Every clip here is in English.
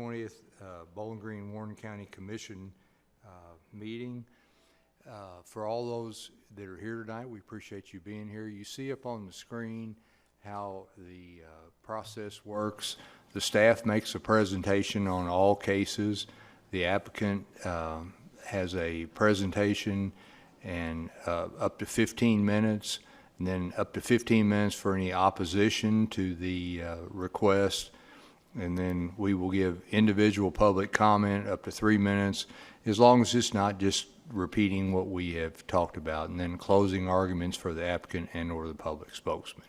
20th Bowling Green Warren County Commission meeting. For all those that are here tonight, we appreciate you being here. You see up on the screen how the process works. The staff makes a presentation on all cases. The applicant has a presentation and up to 15 minutes, and then up to 15 minutes for any opposition to the request. And then we will give individual public comment up to 3 minutes, as long as it's not just repeating what we have talked about, and then closing arguments for the applicant and or the public spokesman.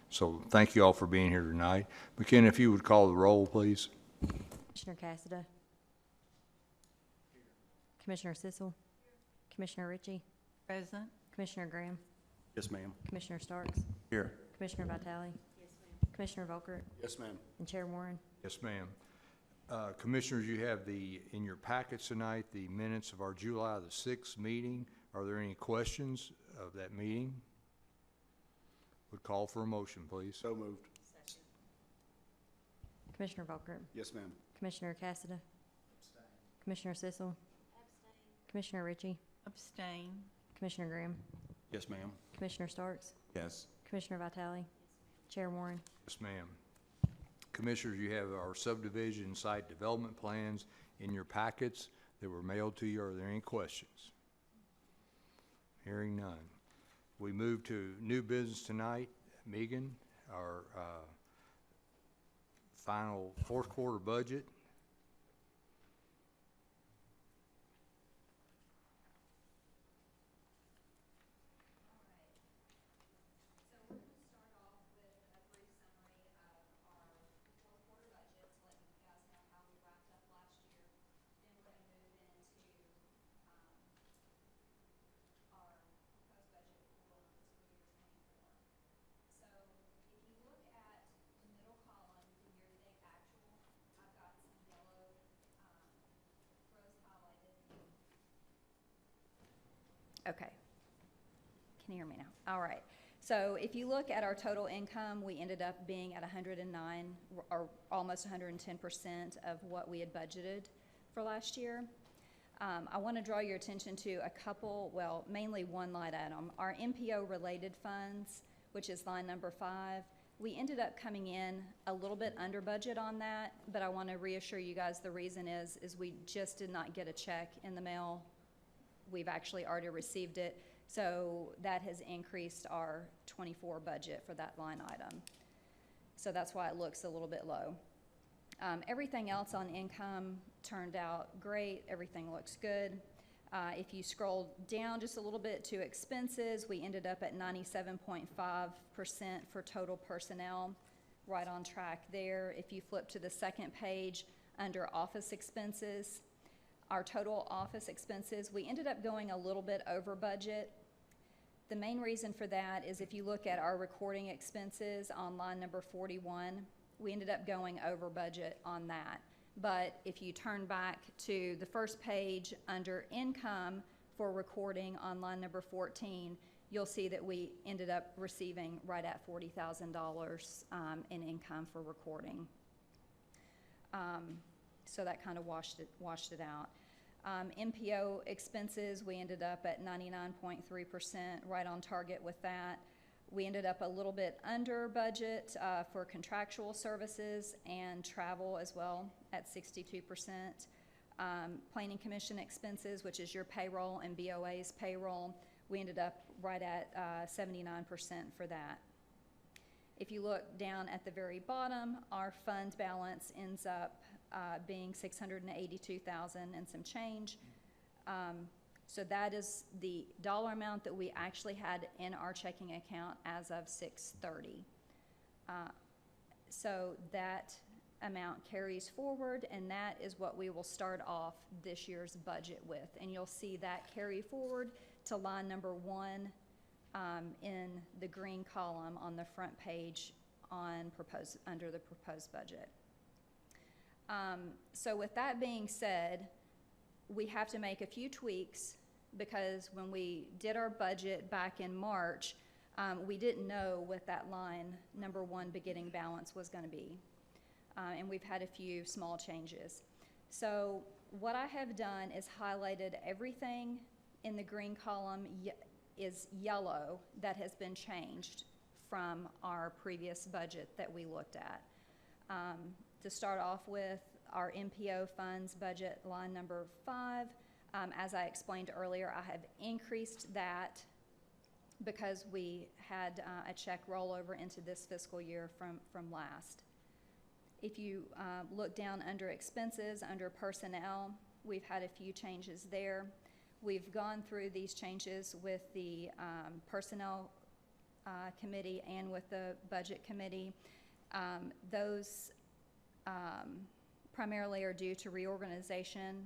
So thank you all for being here tonight. McKenna, if you would call the roll, please. Commissioner Cassida. Commissioner Sissel. Commissioner Ritchie. Present. Commissioner Graham. Yes, ma'am. Commissioner Starks. Here. Commissioner Vitale. Yes, ma'am. Commissioner Volkert. Yes, ma'am. And Chair Warren. Yes, ma'am. Commissioners, you have in your packets tonight the minutes of our July the 6th meeting. Are there any questions of that meeting? Would call for a motion, please. So moved. Second. Commissioner Volkert. Yes, ma'am. Commissioner Cassida. Abstain. Commissioner Sissel. Abstain. Commissioner Ritchie. Abstain. Commissioner Graham. Yes, ma'am. Commissioner Starks. Yes. Commissioner Vitale. Chair Warren. Yes, ma'am. Commissioners, you have our subdivision site development plans in your packets that were mailed to you. Are there any questions? Hearing none. We move to new business tonight. Megan, our final fourth quarter budget. Okay. Can you hear me now? All right. So if you look at our total income, we ended up being at 109 or almost 110% of what we had budgeted for last year. I want to draw your attention to a couple, well, mainly one line item. Our MPO related funds, which is line number 5, we ended up coming in a little bit under budget on that, but I want to reassure you guys the reason is we just did not get a check in the mail. We've actually already received it, so that has increased our 24 budget for that line item. So that's why it looks a little bit low. Everything else on income turned out great. Everything looks good. If you scroll down just a little bit to expenses, we ended up at 97.5% for total personnel, right on track there. If you flip to the second page under office expenses, our total office expenses, we ended up going a little bit over budget. The main reason for that is if you look at our recording expenses on line number 41, we ended up going over budget on that. But if you turn back to the first page under income for recording on line number 14, you'll see that we ended up receiving right at $40,000 in income for recording. So that kind of washed it out. MPO expenses, we ended up at 99.3%, right on target with that. We ended up a little bit under budget for contractual services and travel as well at 62%. Planning commission expenses, which is your payroll and BOA's payroll, we ended up right at 79% for that. If you look down at the very bottom, our fund balance ends up being $682,000 and some change. So that is the dollar amount that we actually had in our checking account as of 6/30. So that amount carries forward, and that is what we will start off this year's budget with. And you'll see that carry forward to line number 1 in the green column on the front page on under the proposed budget. So with that being said, we have to make a few tweaks because when we did our budget back in March, we didn't know what that line number 1 beginning balance was going to be. and we've had a few small changes. So what I have done is highlighted everything in the green column is yellow that has been changed from our previous budget that we looked at. To start off with, our MPO funds budget line number 5, as I explained earlier, I have increased that because we had a check rollover into this fiscal year from last. If you look down under expenses, under personnel, we've had a few changes there. We've gone through these changes with the personnel committee and with the budget committee. Those primarily are due to reorganization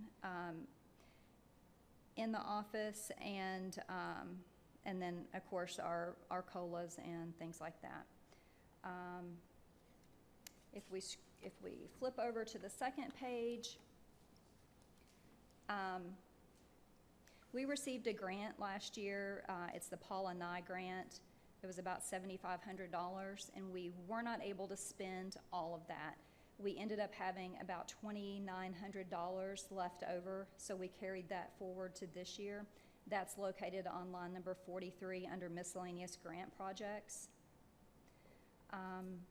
in the office and then of course our COLAs and things like that. If we flip over to the second page, we received a grant last year. It's the Paula Nye grant. It was about $7,500, and we were not able to spend all of that. We ended up having about $2,900 left over, so we carried that forward to this year. That's located on line number 43 under miscellaneous grant projects. And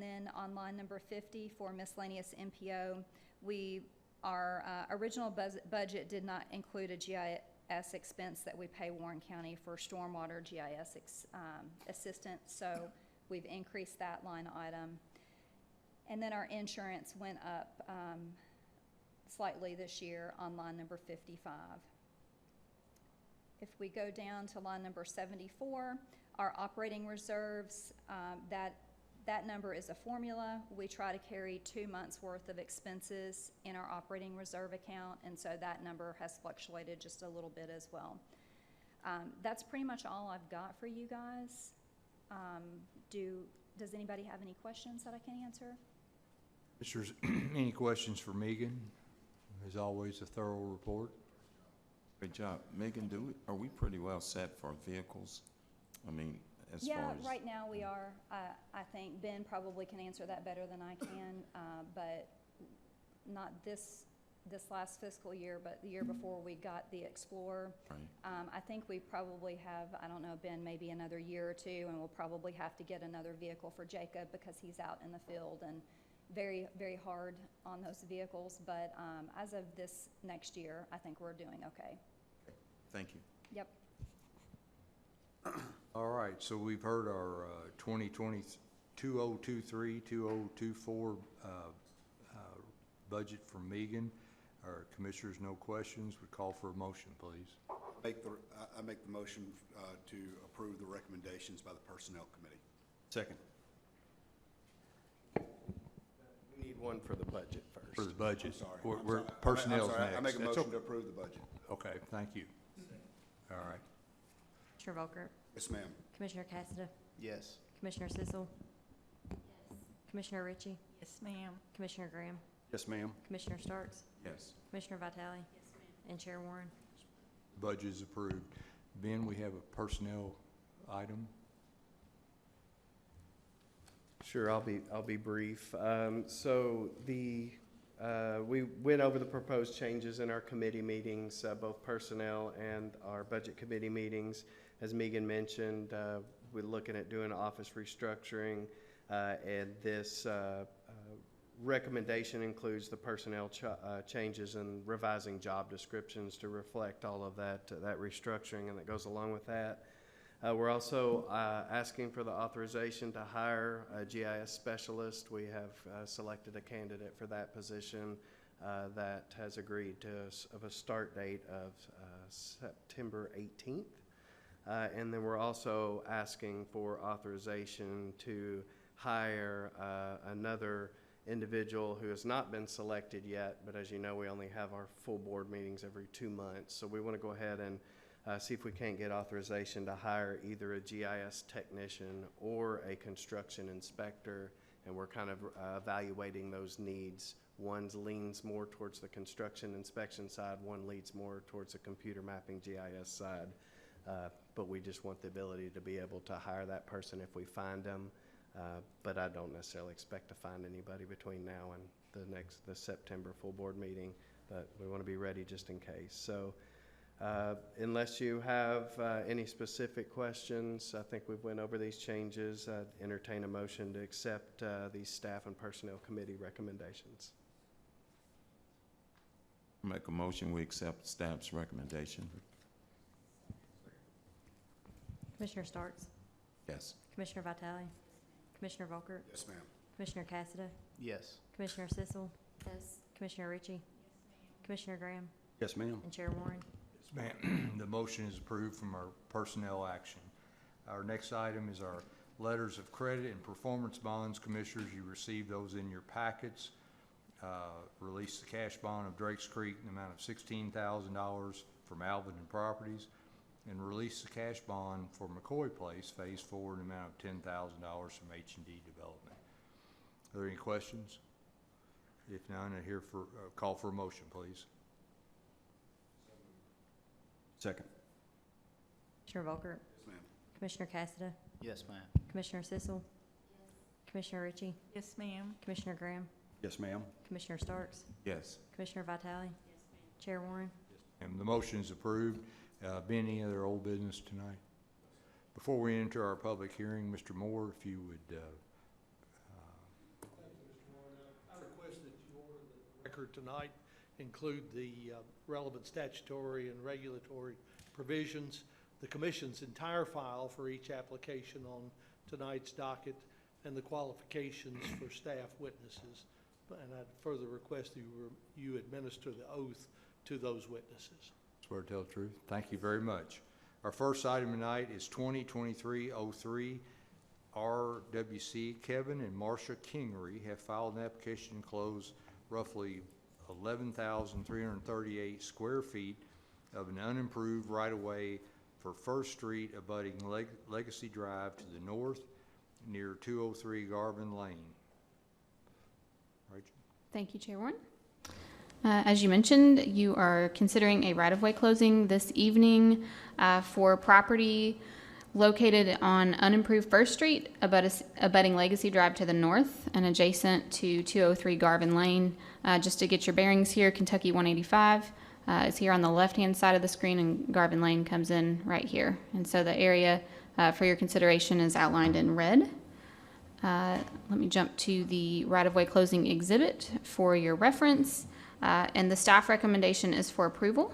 then on line number 50 for miscellaneous MPO, our original budget did not include a GIS expense that we pay Warren County for stormwater GIS assistance, so we've increased that line item. And then our insurance went up slightly this year on line number 55. If we go down to line number 74, our operating reserves, that number is a formula. We try to carry 2 months worth of expenses in our operating reserve account, and so that number has fluctuated just a little bit as well. That's pretty much all I've got for you guys. Does anybody have any questions that I can answer? Commissioners, any questions for Megan? As always, a thorough report. Great job. Megan, are we pretty well set for vehicles? I mean, as far as... Yeah, right now we are. I think Ben probably can answer that better than I can, but not this last fiscal year, but the year before we got the Explorer. Right. I think we probably have, I don't know, Ben, maybe another year or two, and we'll probably have to get another vehicle for Jacob because he's out in the field and very, very hard on those vehicles. But as of this next year, I think we're doing okay. Thank you. Yep. All right, so we've heard our 2020 2023, 2024 budget from Megan. Our commissioners, no questions. We call for a motion, please. I make the motion to approve the recommendations by the Personnel Committee. Second. We need one for the budget first. For the budget. I'm sorry. We're personnel's next. I make a That's motion okay. to approve the budget. Okay, thank you. All right. Commissioner Volker, Yes, ma'am. Commissioner Cassida, Yes. Commissioner Sissel, Commissioner Ritchie, Yes, ma'am. Commissioner Graham, Yes, ma'am. Commissioner Starks, Yes. Commissioner Vitale, and Chair Warren. Budget is approved. Ben, we have a personnel item. Sure, I'll be brief. So we went over the proposed changes in our committee meetings, both personnel and our budget committee meetings. As Megan mentioned, we're looking at doing office restructuring, and this recommendation includes the personnel changes and revising job descriptions to reflect all of that restructuring, and that goes along with that. We're also asking for the authorization to hire a GIS specialist. We have selected a candidate for that position that has agreed of a start date of September 18th. And then we're also asking for authorization to hire another individual who has not been selected yet, but as you know, we only have our full board meetings every 2 months. So we want to go ahead and see if we can't get authorization to hire either a GIS technician or a construction inspector, and we're kind of evaluating those needs. One leans more towards the construction inspection side, one leads more towards the computer mapping GIS side, but we just want the ability to be able to hire that person if we find them. But I don't necessarily expect to find anybody between now and the September full board meeting, but we want to be ready just in case. So unless you have any specific questions, I think we've went over these changes. I'd entertain a motion to accept these staff and personnel committee recommendations. Make a motion, we accept staff's recommendation. Commissioner Starks, Yes. Commissioner Vitale, Commissioner Volkert, Yes, ma'am. Commissioner Cassida, Yes. Commissioner Sissel. Yes. Commissioner Ritchie. Commissioner Graham, Yes, ma'am. and Chair Warren. Yes, ma'am. The motion is approved from our personnel action. Our next item is our letters of credit and performance bonds. Commissioners, you received those in your packets. Release the cash bond of Drakes Creek in the amount of $16,000 from Alvin Properties, and release the cash bond for McCoy Place Phase 4 in the amount of $10,000 from H&D Development. Are there any questions? If none, I hear for call for a motion, please. Second. Commissioner Volkert, Yes, ma'am. Commissioner Cassida, Yes, ma'am. Commissioner Sissel. Commissioner Ritchie, Yes, ma'am. Commissioner Graham, Yes, ma'am. Commissioner Starks, Yes. Commissioner Vitale. Chair Warren. And the motion is approved. Be any other old business tonight? Before we enter our public hearing, Mr. Moore, if you would, Thank you, Mr. Warren. I request that you order the record tonight include the relevant statutory and regulatory provisions, the commission's entire file for each application on tonight's docket, and the qualifications for staff witnesses. And I'd further request that you administer the oath to those witnesses. swear to tell the truth. Thank you very much. Our first item tonight is 2023-03 RWC. Kevin and Marsha Kingrey have filed an application to close roughly 11,338 square feet of an unimproved right-of-way for First Street abutting Legacy Drive to the north near 203 Garvin Lane. Rachel? Thank you, Chair Warren. As you mentioned, you are considering a right-of-way closing this evening for property located on unimproved First Street, abutting Legacy Drive to the north and adjacent to 203 Garvin Lane. Just to get your bearings here, Kentucky 185 is here on the left-hand side of the screen, and Garvin Lane comes in right here. And so the area for your consideration is outlined in red. Let me jump to the right-of-way closing exhibit for your reference. And the staff recommendation is for approval.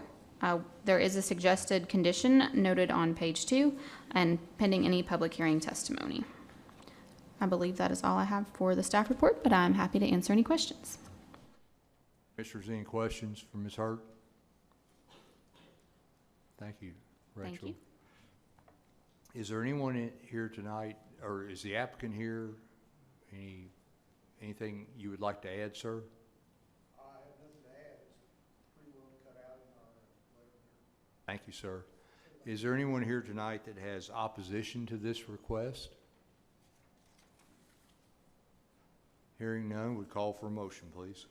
There is a suggested condition noted on page 2 and pending any public hearing testimony. I believe that is all I have for the staff report, but I'm happy to answer any questions. Commissioners, any questions for Ms. Hurt? Thank you, Rachel. Thank you. Is there anyone here tonight, or is the applicant here? Anything you would like to add, sir? Thank you, sir. Is there anyone here tonight that has opposition to this request? Hearing none, we call for a motion, please.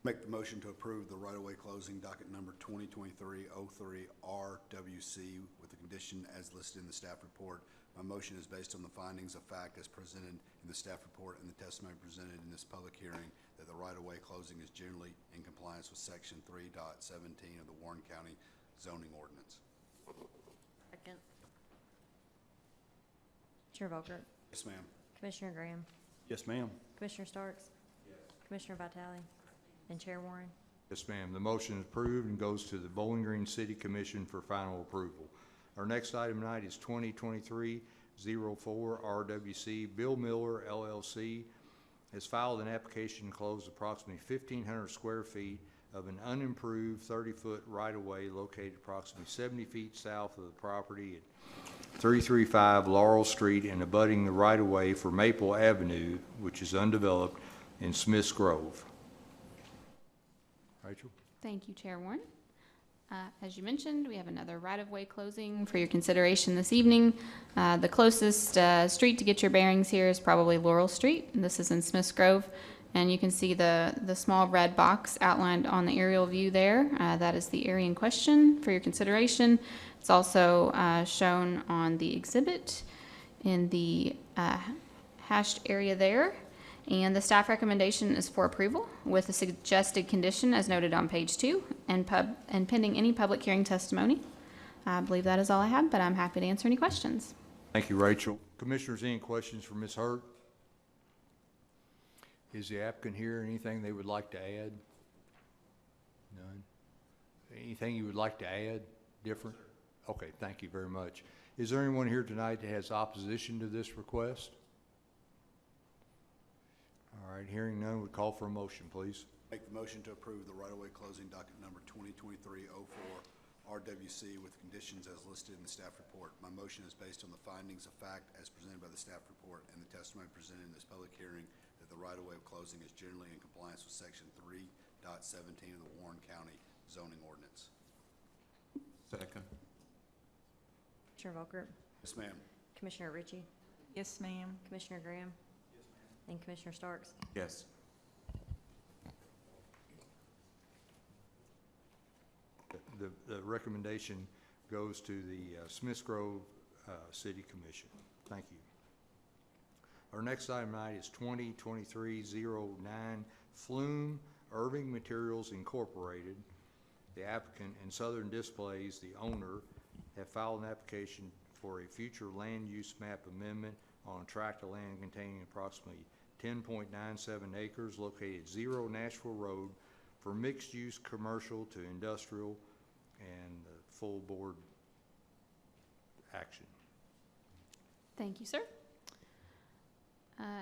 Make the motion to approve the right-of-way closing docket number 2023-03 RWC with the condition as listed in the staff report. My motion is based on the findings of fact as presented in the staff report and the testimony presented in this public hearing that the right-of-way closing is generally in compliance with section 3.17 of the Warren County zoning ordinance. Second. Chair Volkert, Yes, ma'am. Commissioner Graham, Yes, ma'am. Commissioner Starks, Commissioner Vitale, and Chair Warren. Yes, ma'am. The motion is approved and goes to the Bowling Green City Commission for final approval. Our next item tonight is 2023-04 RWC. Bill Miller, LLC, has filed an application to close approximately 1,500 square feet of an unimproved 30-foot right-of-way located approximately 70 feet south of the property at 335 Laurel Street and abutting the right-of-way for Maple Avenue, which is undeveloped, in Smiths Grove. Rachel? Thank you, Chair Warren. As you mentioned, we have another right-of-way closing for your consideration this evening. The closest street to get your bearings here is probably Laurel Street. This is in Smiths Grove. And you can see the small red box outlined on the aerial view there. That is the area in question for your consideration. It's also shown on the exhibit in the hashed area there. And the staff recommendation is for approval with a suggested condition as noted on page 2 and pending any public hearing testimony. I believe that is all I had, but I'm happy to answer any questions. Thank you, Rachel. Commissioners, any questions for Ms. Hurt? Is the applicant here? Anything they would like to add? None? Anything you would like to add different? Okay, thank you very much. Is there anyone here tonight that has opposition to this request? All right, hearing none, we call for a motion, please. Make the motion to approve the right-of-way closing docket number 2023-04 RWC with conditions as listed in the staff report. My motion is based on the findings of fact as presented by the staff report and the testimony presented in this public hearing that the right-of-way of closing is generally in compliance with section 3.17 of the Warren County zoning ordinance. Second. Commissioner Volker, Yes, ma'am. Commissioner Ritchie, Yes, ma'am. Commissioner Graham, and Commissioner Starks. Yes. The recommendation goes to the Smiths Grove City Commission. Thank you. Our next item tonight is 2023-09 Flume Irving Materials Incorporated. The applicant and Southern Displays, the owner, have filed an application for a future land use map amendment on a tract of land containing approximately 10.97 acres located at 0 Nashville Road for mixed-use commercial to industrial and full board action. Thank you, sir.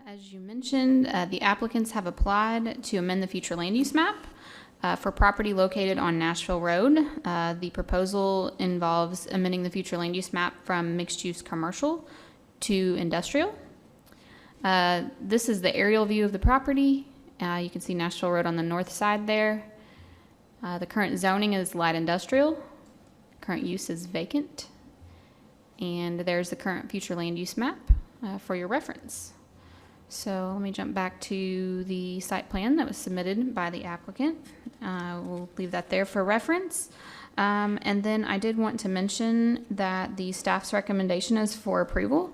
As you mentioned, the applicants have applied to amend the future land use map for property located on Nashville Road. The proposal involves amending the future land use map from mixed-use commercial to industrial. This is the aerial view of the property. You can see Nashville Road on the north side there. The current zoning is light industrial. Current use is vacant. And there's the current future land use map for your reference. So let me jump back to the site plan that was submitted by the applicant. We'll leave that there for reference. And then I did want to mention that the staff's recommendation is for approval,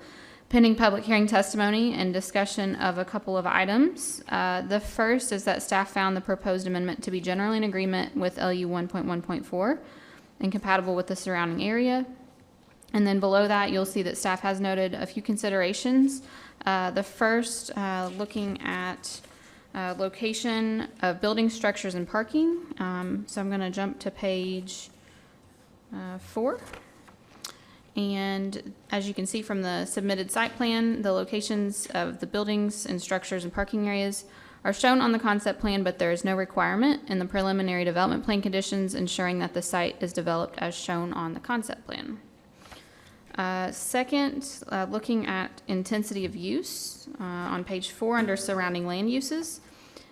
pending public hearing testimony and discussion of a couple of items. The first is that staff found the proposed amendment to be generally in agreement with LU 1.1.4 and compatible with the surrounding area. And then below that, you'll see that staff has noted a few considerations. The first, looking at location of building structures and parking. So I'm going to jump to page 4. And as you can see from the submitted site plan, the locations of the buildings and structures and parking areas are shown on the concept plan, but there is no requirement in the preliminary development plan conditions ensuring that the site is developed as shown on the concept plan. Second, looking at intensity of use on page 4 under surrounding land uses.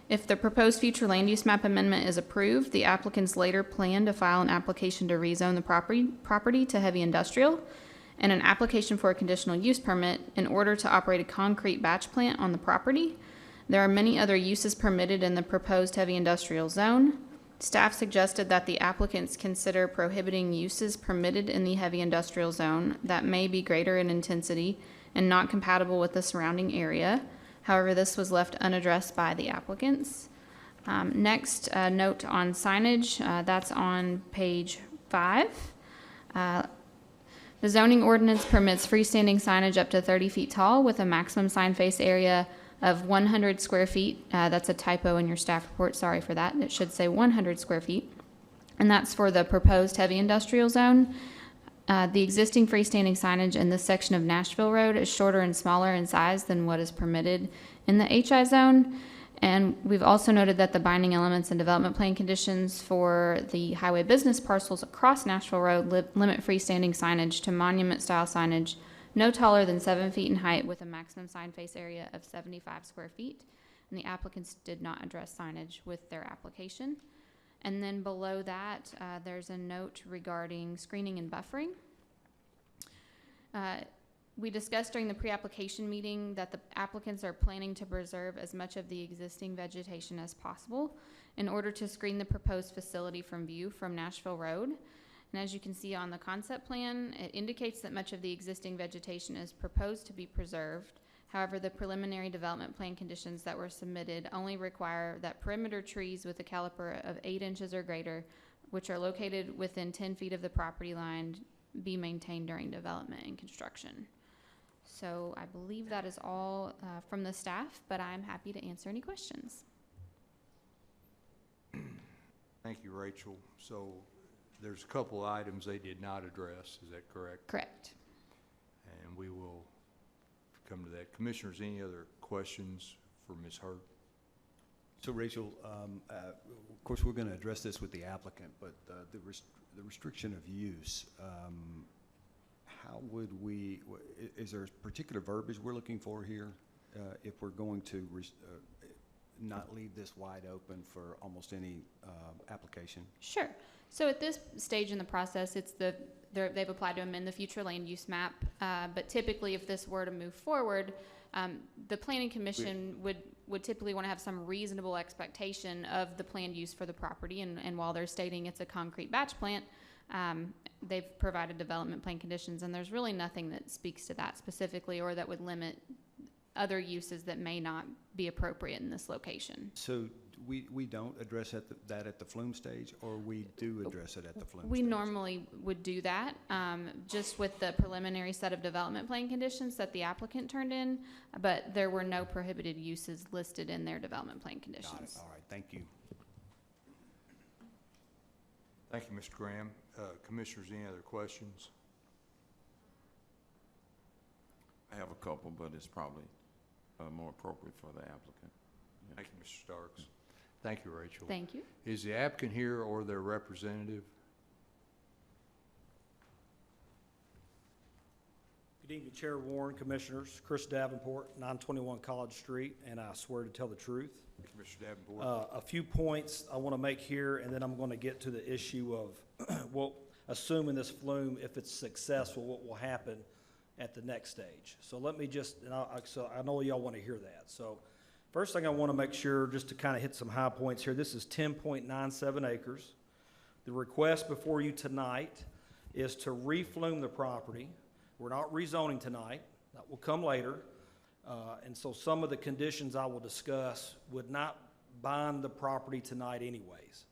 If the proposed future land use map amendment is approved, the applicants later plan to file an application to rezone the property to heavy industrial and an application for a conditional use permit in order to operate a concrete batch plant on the property. There are many other uses permitted in the proposed heavy industrial zone. Staff suggested that the applicants consider prohibiting uses permitted in the heavy industrial zone that may be greater in intensity and not compatible with the surrounding area. However, this was left unaddressed by the applicants. Next, note on signage, that's on page 5. The zoning ordinance permits freestanding signage up to 30 feet tall with a maximum sign face area of 100 square feet. That's a typo in your staff report. Sorry for that. It should say 100 square feet. And that's for the proposed heavy industrial zone. The existing freestanding signage in this section of Nashville Road is shorter and smaller in size than what is permitted in the HI zone. And we've also noted that the binding elements and development plan conditions for the highway business parcels across Nashville Road limit freestanding signage to monument-style signage no taller than 7 feet in height with a maximum sign face area of 75 square feet. And the applicants did not address signage with their application. And then below that, there's a note regarding screening and buffering. We discussed during the pre-application meeting that the applicants are planning to preserve as much of the existing vegetation as possible in order to screen the proposed facility from view from Nashville Road. And as you can see on the concept plan, it indicates that much of the existing vegetation is proposed to be preserved. However, the preliminary development plan conditions that were submitted only require that perimeter trees with a caliper of 8 inches or greater, which are located within 10 feet of the property line, be maintained during development and construction. So I believe that is all from the staff, but I'm happy to answer any questions. Thank you, Rachel. So there's a couple items they did not address, is that correct? Correct. And we will come to that. Commissioners, any other questions for Ms. Hurd? So Rachel, of course, we're going to address this with the applicant, but the restriction of use, how would we, is there particular verbiage we're looking for here if we're going to not leave this wide open for almost any application? Sure. So at this stage in the process, it's they've applied to amend the future land use map, but typically if this were to move forward, the planning commission would typically want to have some reasonable expectation of the planned use for the property, and while they're stating it's a concrete batch plant, they've provided development plan conditions, and there's really nothing that speaks to that specifically or that would limit other uses that may not be appropriate in this location. So we don't address that at the flume stage, or we do address it at the flume We stage? normally would do that, just with the preliminary set of development plan conditions that the applicant turned in, but there were no prohibited uses listed in their development plan conditions. Got it. All right, thank you. Thank you, Mr. Graham. Commissioners, any other questions? I have a couple, but it's probably more appropriate for the applicant. Yeah. Thank you, Mr. Starks. Thank you, Rachel. Thank you. Is the applicant here or their representative? Good evening, Chair Warren, Commissioners. Chris Davenport, 921 College Street, and I swear to tell the truth. Thank you, Mr. Davenport. A few points I want to make here, and then I'm going to get to the issue of, well, assuming this flume, if it's successful, what will happen at the next stage. So let me just, so I know y'all want to hear that. So first thing I want to make sure, just to kind of hit some high points here, this is 10.97 acres. The request before you tonight is to reflume the property. We're not rezoning tonight. That will come later. And so some of the conditions I will discuss would not bind the property tonight anyways.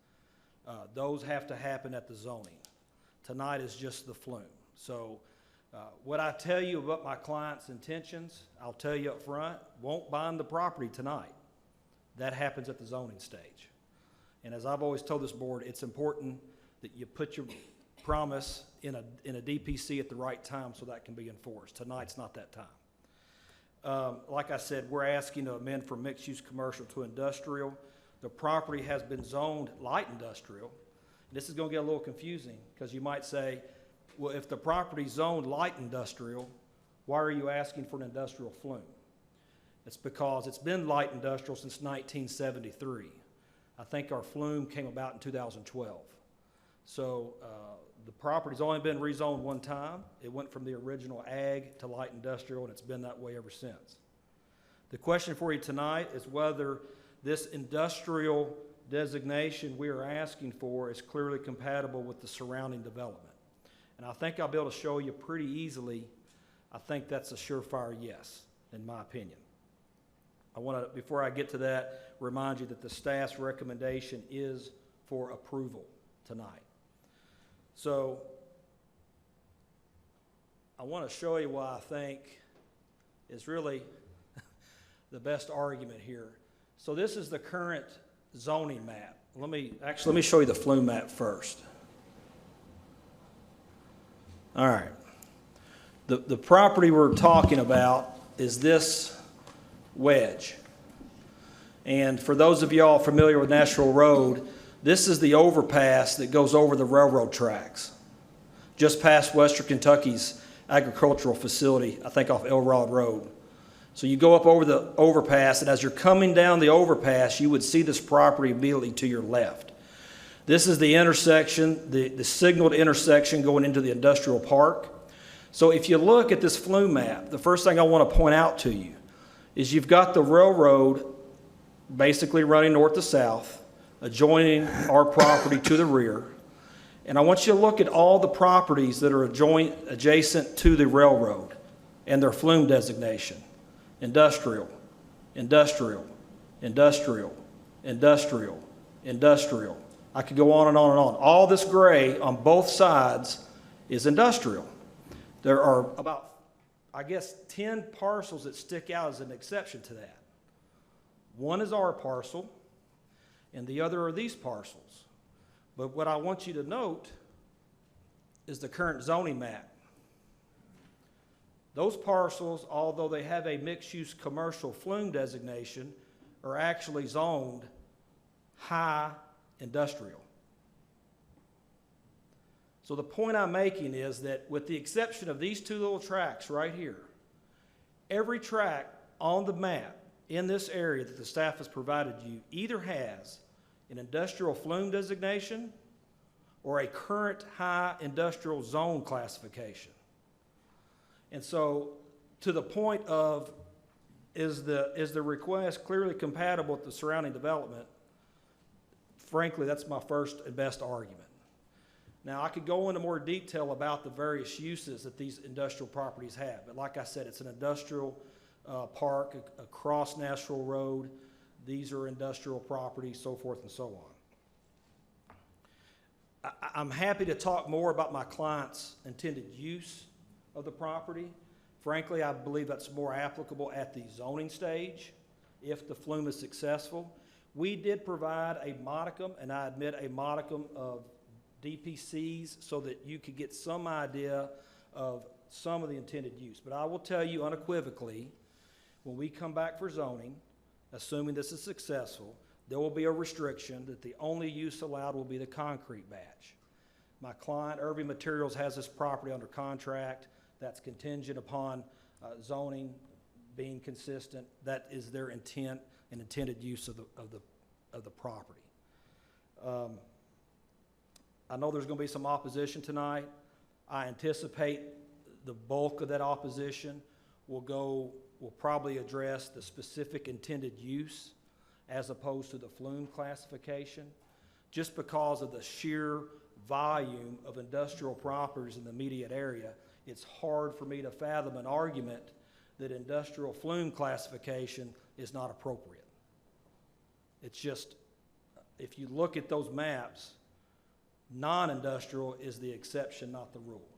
Those have to happen at the zoning. Tonight is just the flume. So what I tell you about my client's intentions, I'll tell you up front, won't bind the property tonight. That happens at the zoning stage. And as I've always told this board, it's important that you put your promise in a DPC at the right time so that can be enforced. Tonight's not that time. Like I said, we're asking to amend from mixed-use commercial to industrial. The property has been zoned light industrial. This is going to get a little confusing because you might say, well, if the property's zoned light industrial, why are you asking for an industrial flume? It's because it's been light industrial since 1973. I think our flume came about in 2012. So the property's only been rezoned one time. It went from the original ag to light industrial, and it's been that way ever since. The question for you tonight is whether this industrial designation we are asking for is clearly compatible with the surrounding development. And I think I'll be able to show you pretty easily. I think that's a surefire yes, in my opinion. I want to, before I get to that, remind you that the staff's recommendation is for approval tonight. So I want to show you why I think is really the best argument here. So this is the current zoning map. Let me show you the flume map first. All right. The property we're talking about is this wedge. And for those of y'all familiar with Nashville Road, this is the overpass that goes over the railroad tracks, just past Western Kentucky's agricultural facility, I think off Elrod Road. So you go up over the overpass, and as you're coming down the overpass, you would see this property immediately to your left. This is the intersection, the signaled intersection going into the industrial park. So if you look at this flume map, the first thing I want to point out to you is you've got the railroad basically running north to south, adjoining our property to the rear. And I want you to look at all the properties that are adjacent to the railroad and their flume designation. industrial, industrial, industrial, industrial, industrial. I could go on and on and on. All this gray on both sides is industrial. There are about, I guess, 10 parcels that stick out as an exception to that. One is our parcel, and the other are these parcels. But what I want you to note is the current zoning map. Those parcels, although they have a mixed-use commercial flume designation, are actually zoned high industrial. So the point I'm making is that with the exception of these two little tracts right here, every tract on the map in this area that the staff has provided you either has an industrial flume designation or a current high industrial zone classification. And so to the point of, is the request clearly compatible with the surrounding development? Frankly, that's my first and best argument. Now, I could go into more detail about the various uses that these industrial properties have, but like I said, it's an industrial park across Nashville Road. These are industrial properties, so forth and so on. I'm happy to talk more about my client's intended use of the property. Frankly, I believe that's more applicable at the zoning stage if the flume is successful. We did provide a modicum, and I admit a modicum of DPCs so that you could get some idea of some of the intended use. But I will tell you unequivocally, when we come back for zoning, assuming this is successful, there will be a restriction that the only use allowed will be the concrete batch. My client, Irving Materials, has this property under contract. That's contingent upon zoning being consistent. That is their intent and intended use of the property. I know there's going to be some opposition tonight. I anticipate the bulk of that opposition will probably address the specific intended use as opposed to the flume classification, just because of the sheer volume of industrial properties in the immediate area. It's hard for me to fathom an argument that industrial flume classification is not appropriate. It's just, if you look at those maps, non-industrial is the exception, not the rule.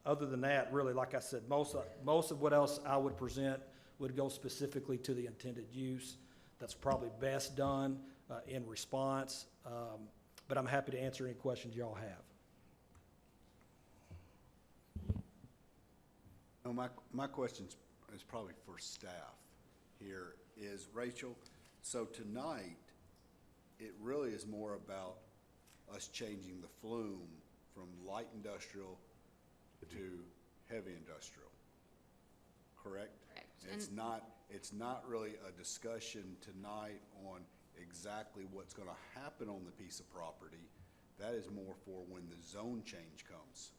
Other than that, really, like I said, most of what else I would present would go specifically to the intended use. That's probably best done in response, but I'm happy to answer any questions y'all have. No, my question is probably for staff here is, Rachel, so tonight, it really is more about us changing the flume from light industrial to heavy industrial, correct? Correct. It's not really a discussion tonight on exactly what's going to happen on the piece of property. That is more for when the zone change comes.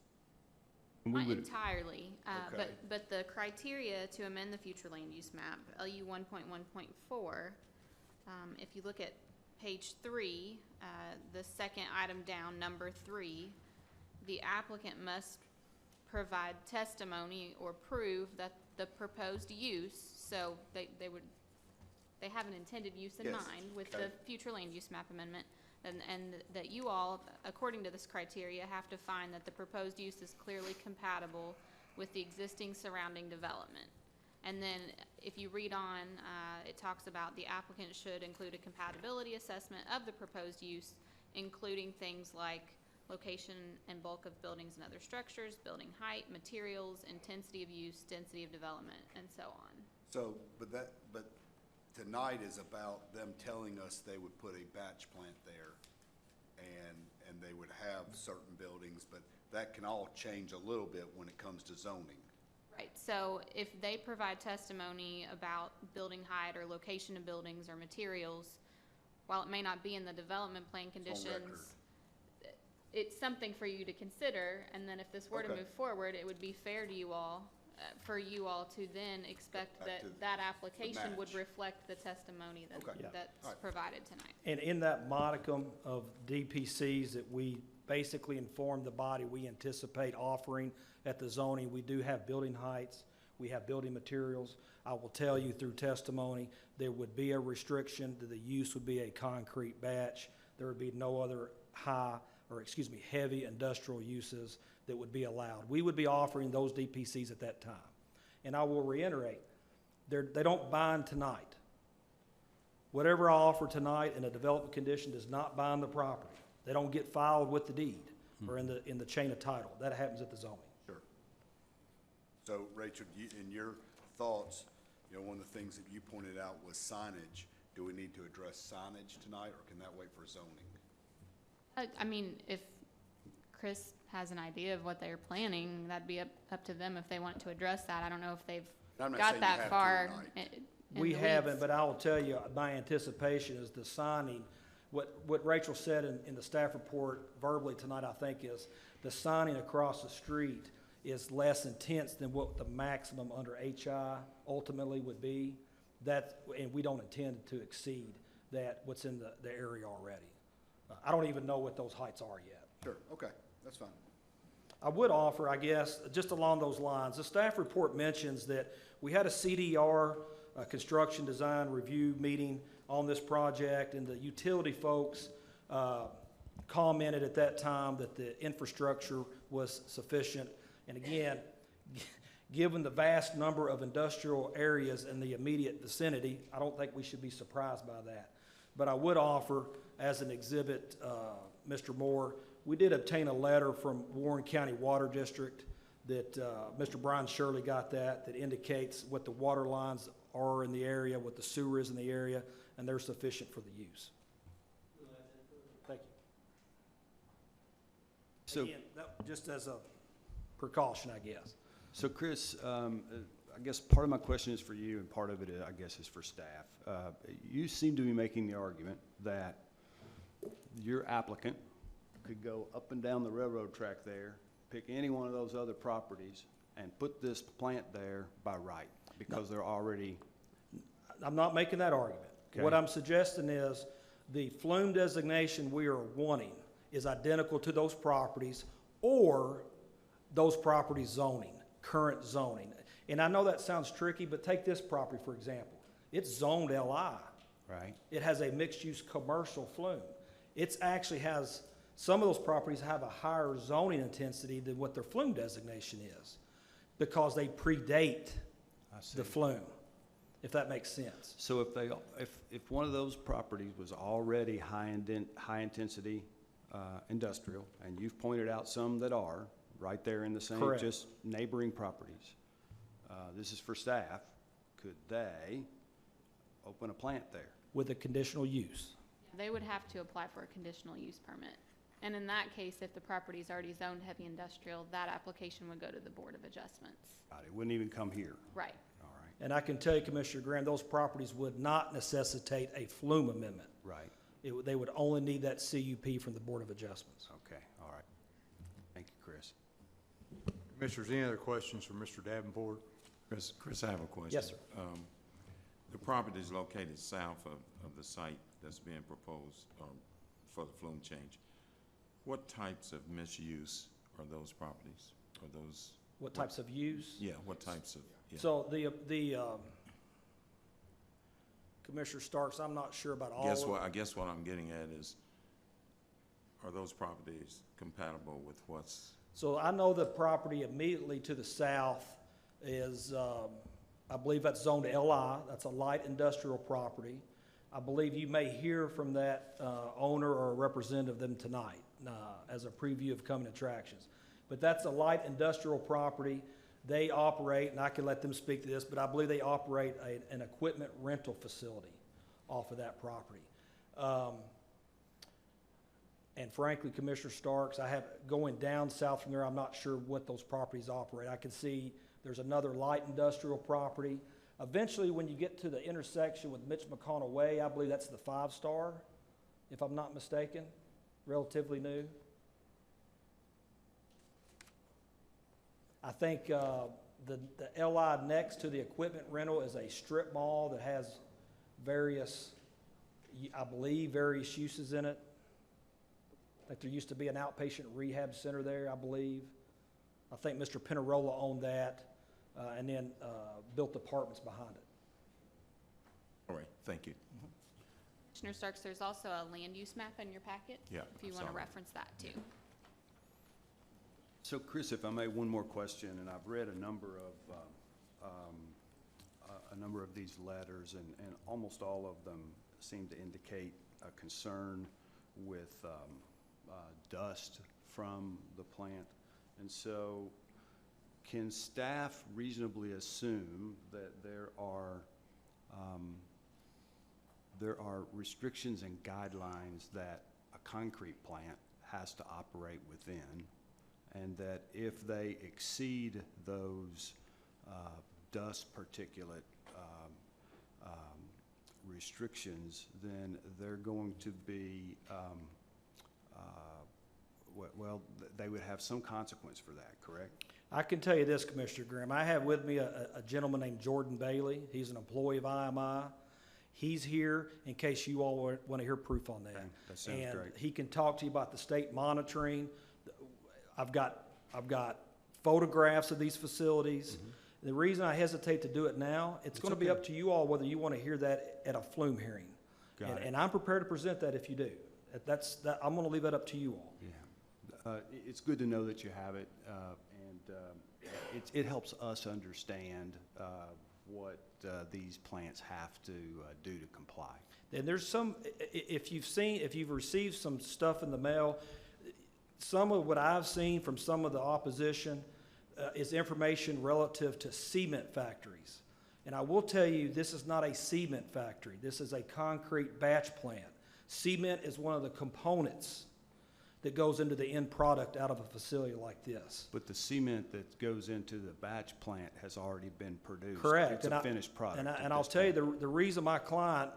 Not entirely, Okay. but the criteria to amend the future land use map, LU 1.1.4, if you look at page 3, the second item down, number 3, the applicant must provide testimony or prove that the proposed use, so they have an intended use in Yes. mind with Okay. the future land use map amendment, and that you all, according to this criteria, have to find that the proposed use is clearly compatible with the existing surrounding development. And then if you read on, it talks about the applicant should include a compatibility assessment of the proposed use, including things like location and bulk of buildings and other structures, building height, materials, intensity of use, density of development, and so on. So, but tonight is about them telling us they would put a batch plant there and they would have certain buildings, but that can all change a little bit when it comes to zoning. Right, so if they provide testimony about building height or location of buildings or materials, while it may not be in the development plan conditions, it's something for you to consider, and then if this were to Okay. move forward, it would be fair to you all, for you all to then expect Back to that application would match. reflect the testimony Okay. Yeah. that's All right. provided tonight. And in that modicum of DPCs that we basically informed the body we anticipate offering at the zoning. We do have building heights, we have building materials. I will tell you through testimony, there would be a restriction that the use would be a concrete batch. There would be no other heavy industrial uses that would be allowed. We would be offering those DPCs at that time. And I will reiterate, they don't bind tonight. Whatever I offer tonight in a development condition does not bind the property. They don't get filed with the deed or in the chain of title. That happens at the zoning. Sure. So, Rachel, in your thoughts, one of the things that you pointed out was signage. Do we need to address signage tonight, or can that wait for zoning? I mean, if Chris has an idea of what they're planning, that'd be up to them if they want to address that. I don't know if they've I'm not got saying you that have to far. tonight. We haven't, but I will tell you, my anticipation is the signing, what Rachel said in the staff report verbally tonight, I think, is the signing across the street is less intense than what the maximum under HI ultimately would be. And we don't intend to exceed that, what's in the area already. I don't even know what those heights are yet. Sure, okay, that's fine. I would offer, I guess, just along those lines, the staff report mentions that we had a CDR, construction design review meeting on this project, and the utility folks commented at that time that the infrastructure was sufficient. And again, given the vast number of industrial areas in the immediate vicinity, I don't think we should be surprised by that. But I would offer, as an exhibit, Mr. Moore, we did obtain a letter from Warren County Water District that Mr. Brian Shirley got that indicates what the water lines are in the area, what the sewer is in the area, and they're sufficient for the use. Thank you. So, Again, just as a precaution, I guess. so Chris, I guess part of my question is for you, and part of it, I guess, is for staff. You seem to be making the argument that your applicant could go up and down the railroad track there, pick any one of those other properties, and put this plant there by right, because they're already... I'm not making that argument. Okay. What I'm suggesting is the flume designation we are wanting is identical to those properties or those properties zoning, current zoning. And I know that sounds tricky, but take this property, for example. It's zoned LI. Right. It has a mixed-use commercial flume. It actually has, some of those properties have a higher zoning intensity than what their flume designation is because they predate the flume, if that makes sense. So if one of those properties was already high-intensity industrial, and you've pointed out some that are, right there in the same, Correct. just neighboring properties, this is for staff, could they open a plant there? With a conditional use. They would have to apply for a conditional use permit. And in that case, if the property is already zoned heavy industrial, that application would go to the Board of Adjustments. It wouldn't even come here. Right. All right. And I can tell you, Commissioner Graham, those properties would not necessitate a flume amendment. Right. They would only need that CUP from the Board of Adjustments. Okay. All right. Thank you, Chris. Commissioners, any other questions for Mr. Davenport? Chris, I have a question. Yes, sir. The property is located south of the site that's being proposed for the flume change. What types of misuse are those properties? Are those? What types of use? Yeah, what types of? Yeah. So the Commissioner Starks, I'm not sure about all of I guess what I'm getting at is, are those properties compatible with what's? So I know the property immediately to the south is, I believe that's zoned LI. That's a light industrial property. I believe you may hear from that owner or representative of them tonight as a preview of coming attractions. But that's a light industrial property. They operate, and I can let them speak to this, but I believe they operate an equipment rental facility off of that property. And frankly, Commissioner Starks, going down south from there, I'm not sure what those properties operate. I can see there's another light industrial property. Eventually, when you get to the intersection with Mitch McConnell Way, I believe that's the 5-star, if I'm not mistaken, relatively new. I think the LI next to the equipment rental is a strip mall that has various, I believe, various uses in it. Like there used to be an outpatient rehab center there, I believe. I think Mr. Pinarola owned that, and then built apartments behind it. All right, thank you. Commissioner Starks, there's also a land use map in your packet. Yeah, If you I want saw to that. reference that too. So Chris, if I may, one more question, and I've read a number of these letters, and almost all of them seem to indicate a concern with dust from the plant. And so can staff reasonably assume that there are restrictions and guidelines that a concrete plant has to operate within, and that if they exceed those dust particulate restrictions, then they're going to be, they would have some consequence for that, correct? I can tell you this, Commissioner Grimm. I have with me a gentleman named Jordan Bailey. He's an employee of IMI. He's here in case you all want to hear proof on that. Okay, that sounds great. And he can talk to you about the state monitoring. I've got photographs of these facilities. Mm-hmm. The reason I hesitate to do it now, it's going to be up to you all whether you want to hear that at a flume hearing. Got it. And I'm prepared to present that if you do. I'm going to leave that up to you all. Yeah. It's good to know that you have it, and it helps us understand what these plants have to do to comply. And there's some, if you've received some stuff in the mail, some of what I've seen from some of the opposition is information relative to cement factories. And I will tell you, this is not a cement factory. This is a concrete batch plant. Cement is one of the components that goes into the end product out of a facility like this. But the cement that goes into the batch plant has already been produced. Correct. It's a finished product. And I'll tell you, the reason my client,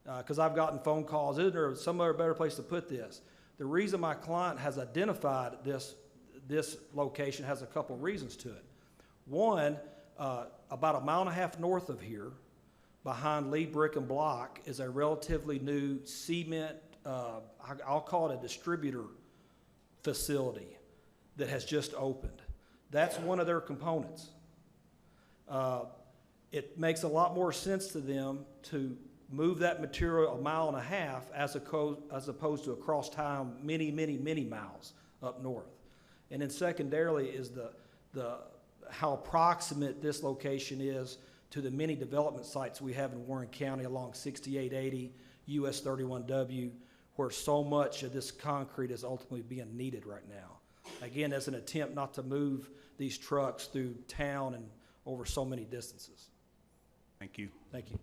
because I've gotten phone calls, isn't there some other better place to put this? The reason my client has identified this location has a couple of reasons to it. One, about 1.5 miles north of here, behind Lee Brick and Block, is a relatively new cement, I'll call it a distributor facility that has just opened. That's one of their components. It makes a lot more sense to them to move that material 1.5 miles as opposed to across town many miles up north. And then secondarily is how proximate this location is to the many development sites we have in Warren County along 6880, US 31W, where so much of this concrete is ultimately being needed right now. Again, as an attempt not to move these trucks through town and over so many distances. Thank you. Thank you.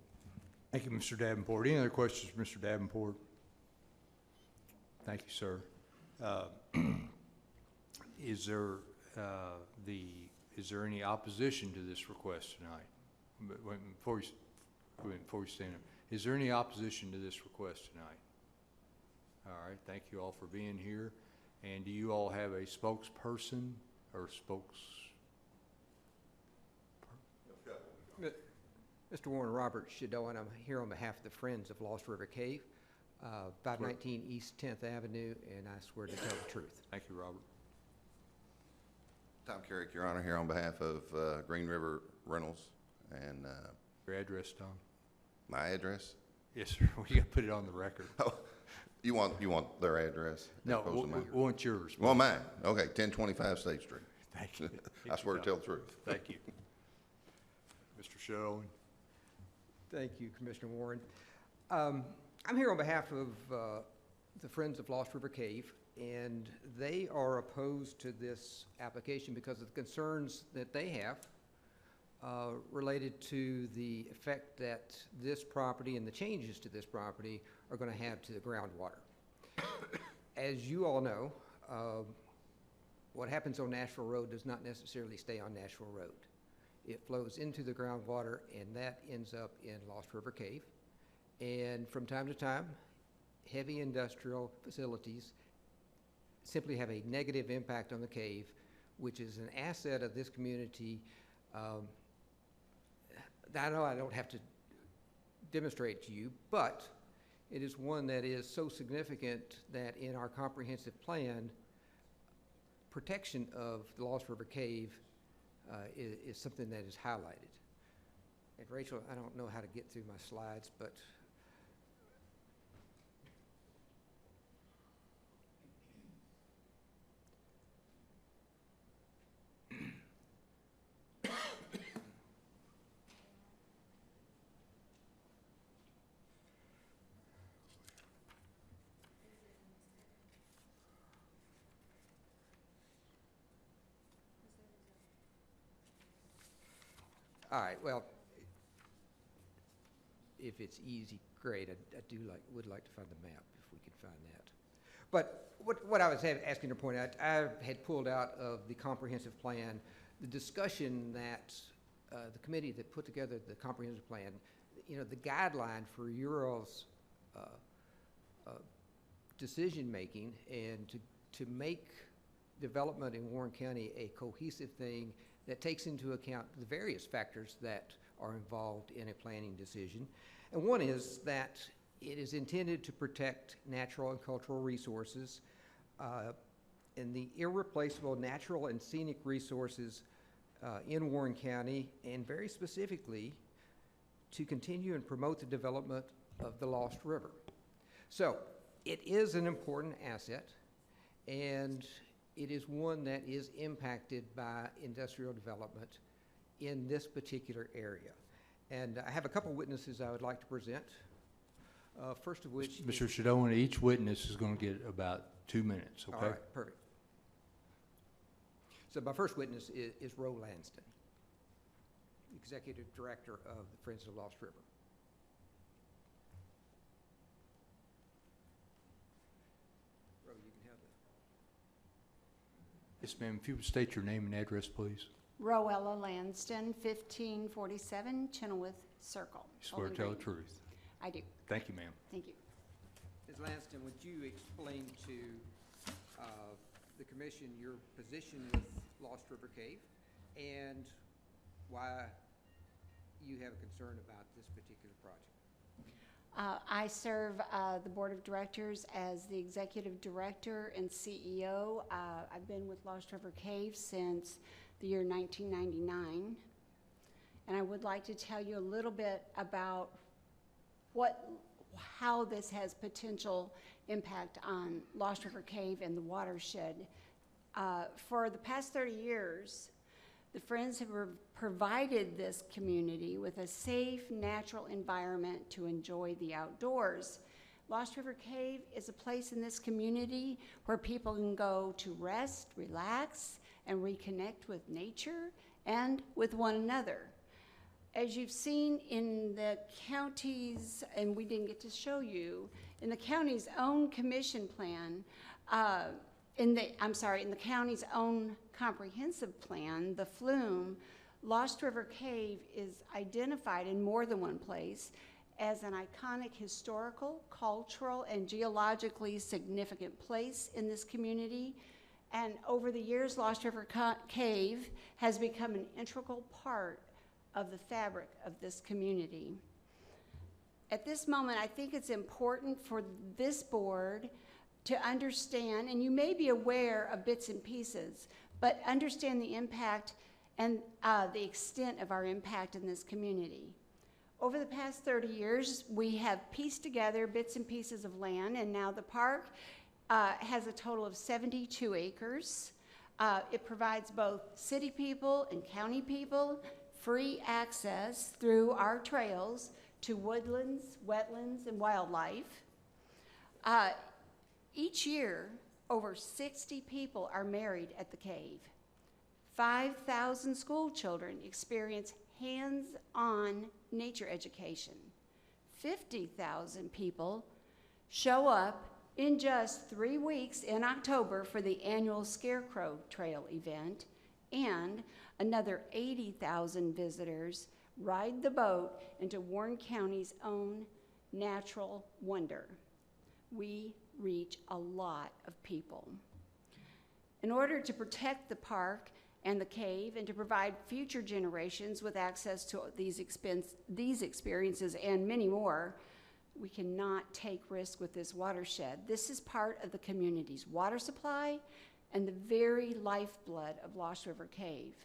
Thank you, Mr. Davenport. Any other questions for Mr. Davenport? Thank you, sir. Is there any opposition to this request tonight? Before you stand up, is there any opposition to this request tonight? All right, thank you all for being here. And do you all have a spokesperson or Mr. Warren, Robert Shadow, and I'm here on behalf of the Friends of Lost River Cave, 519 East 10th Avenue, and I swear to tell the truth. Thank you, Robert. Tom Carrick, Your Honor, here on behalf of Green River Rentals, and Your address, Tom? my address. Yes, sir. We got to put it on the record. Oh, you want their address? as No, opposed to mine? we want yours. Well, mine. Okay, 1025 State Street. Thank you. I swear to tell the truth. Thank you. Mr. Sherwin. Thank you, Commissioner Warren. I'm here on behalf of the Friends of Lost River Cave, and they are opposed to this application because of the concerns that they have related to the effect that this property and the changes to this property are going to have to the groundwater. As you all know, what happens on Nashville Road does not necessarily stay on Nashville Road. It flows into the groundwater, and that ends up in Lost River Cave. And from time to time, heavy industrial facilities simply have a negative impact on the cave, which is an asset of this community. I know I don't have to demonstrate to you, but It is one that is so significant that in our comprehensive plan, protection of the Lost River Cave is something that is highlighted. And Rachel, I don't know how to get through my slides, but all right, well, if it's easy, great. I would like to find the map if we could find that. But what I was asking to point out, I had pulled out of the comprehensive plan the discussion that the committee that put together the comprehensive plan, you know, the guideline for your all's decision making and to make development in Warren County a cohesive thing that takes into account the various factors that are involved in a planning decision. And one is that it is intended to protect natural and cultural resources and the irreplaceable natural and scenic resources in Warren County, and very specifically to continue and promote the development of the Lost River. So it is an important asset, and it is one that is impacted by industrial development in this particular area. And I have a couple witnesses I would like to present. First of which Mr. Shadone, each witness is going to get about 2 minutes, okay? All right, perfect. So my first witness is Ro Lanston, Executive Director of the Friends of the Lost River. Ro, you can have that. Yes, ma'am. If you would state your name and address, please. Roella Lanston, 1547 Chenoweth Circle. You swear to tell the truth. I do. Thank you, ma'am. Thank you. Ms. Lanston, would you explain to the commission your position with Lost River Cave and why you have a concern about this particular project? I serve the Board of Directors as the Executive Director and CEO. I've been with Lost River Cave since the year 1999. And I would like to tell you a little bit about how this has potential impact on Lost River Cave and the watershed. For the past 30 years, the Friends have provided this community with a safe, natural environment to enjoy the outdoors. Lost River Cave is a place in this community where people can go to rest, relax, and reconnect with nature and with one another. As you've seen in the county's, and we didn't get to show you, in the county's own commission plan, in the county's own comprehensive plan, the Flume, Lost River Cave is identified in more than one place as an iconic historical, cultural, and geologically significant place in this community. And over the years, Lost River Cave has become an integral part of the fabric of this community. At this moment, I think it's important for this board to understand, and you may be aware of bits and pieces, but understand the impact and the extent of our impact in this community. Over the past 30 years, we have pieced together bits and pieces of land, and now the park has a total of 72 acres. It provides both city people and county people free access through our trails to woodlands, wetlands, and wildlife. Each year, over 60 people are married at the cave. 5,000 school children experience hands-on nature education. 50,000 people show up in just 3 weeks in October for the annual Scarecrow Trail event, and another 80,000 visitors ride the boat into Warren County's own natural wonder. We reach a lot of people. In order to protect the park and the cave and to provide future generations with access to these experiences and many more, We cannot take risk with this watershed. This is part of the community's water supply and the very lifeblood of Lost River Cave.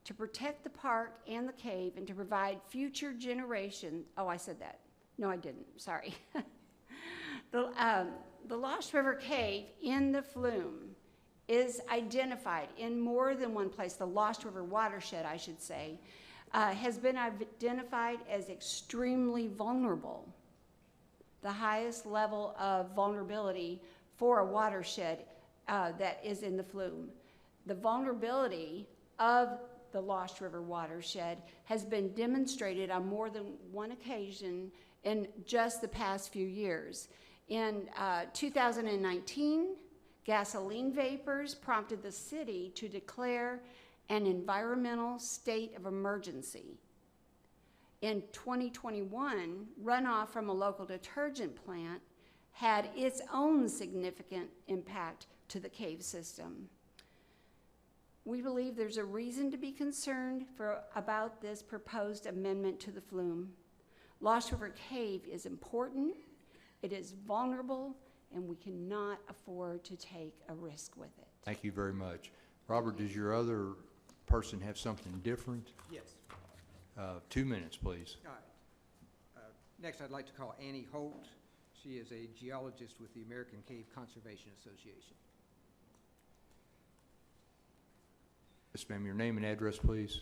To protect the park and the cave and to provide future generations, oh, I said that. No, I didn't, sorry. The Lost River Cave in the flume is identified in more than one place. The Lost River watershed, I should say, has been identified as extremely vulnerable, the highest level of vulnerability for a watershed that is in the flume. The vulnerability of the Lost River watershed has been demonstrated on more than one occasion in just the past few years. In 2019, gasoline vapors prompted the city to declare an environmental state of emergency. In 2021, runoff from a local detergent plant had its own significant impact to the cave system. We believe there's a reason to be concerned about this proposed amendment to the flume. Lost River Cave is important, it is vulnerable, and we cannot afford to take a risk with it. Thank you very much. Robert, does your other person have something different? Yes. 2 minutes, please. All right. Next, I'd like to call Annie Holt. She is a geologist with the American Cave Conservation Association. Yes, ma'am, your name and address, please.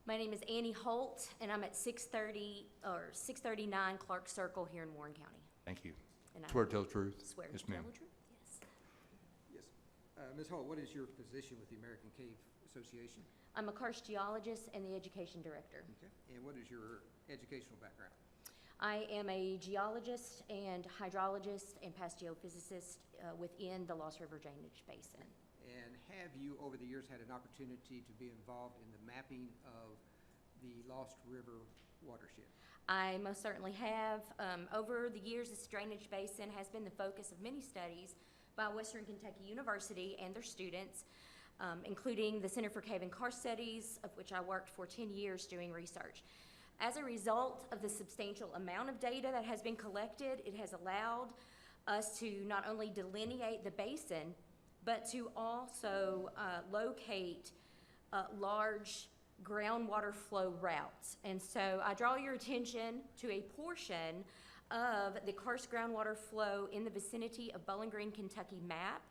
My name is Annie Holt, and I'm at 639 Clark Circle here in Warren County. Thank you. And I Swear to tell the truth? swear to Yes, tell ma'am. the truth, yes. Yes. Ms. Holt, what is your position with the American Cave Association? I'm a karst geologist and the education director. Okay. And what is your educational background? I am a geologist and hydrologist and past geophysicist within the Lost River Drainage Basin. And have you, over the years, had an opportunity to be involved in the mapping of the Lost River watershed? I most certainly have. Over the years, this drainage basin has been the focus of many studies by Western Kentucky University and their students, including the Center for Cave and Karst Studies, of which I worked for 10 years doing research. As a result of the substantial amount of data that has been collected, it has allowed us to not only delineate the basin, but to also locate large groundwater flow routes. And so I draw your attention to a portion of the karst groundwater flow in the vicinity of Bowling Green, Kentucky map.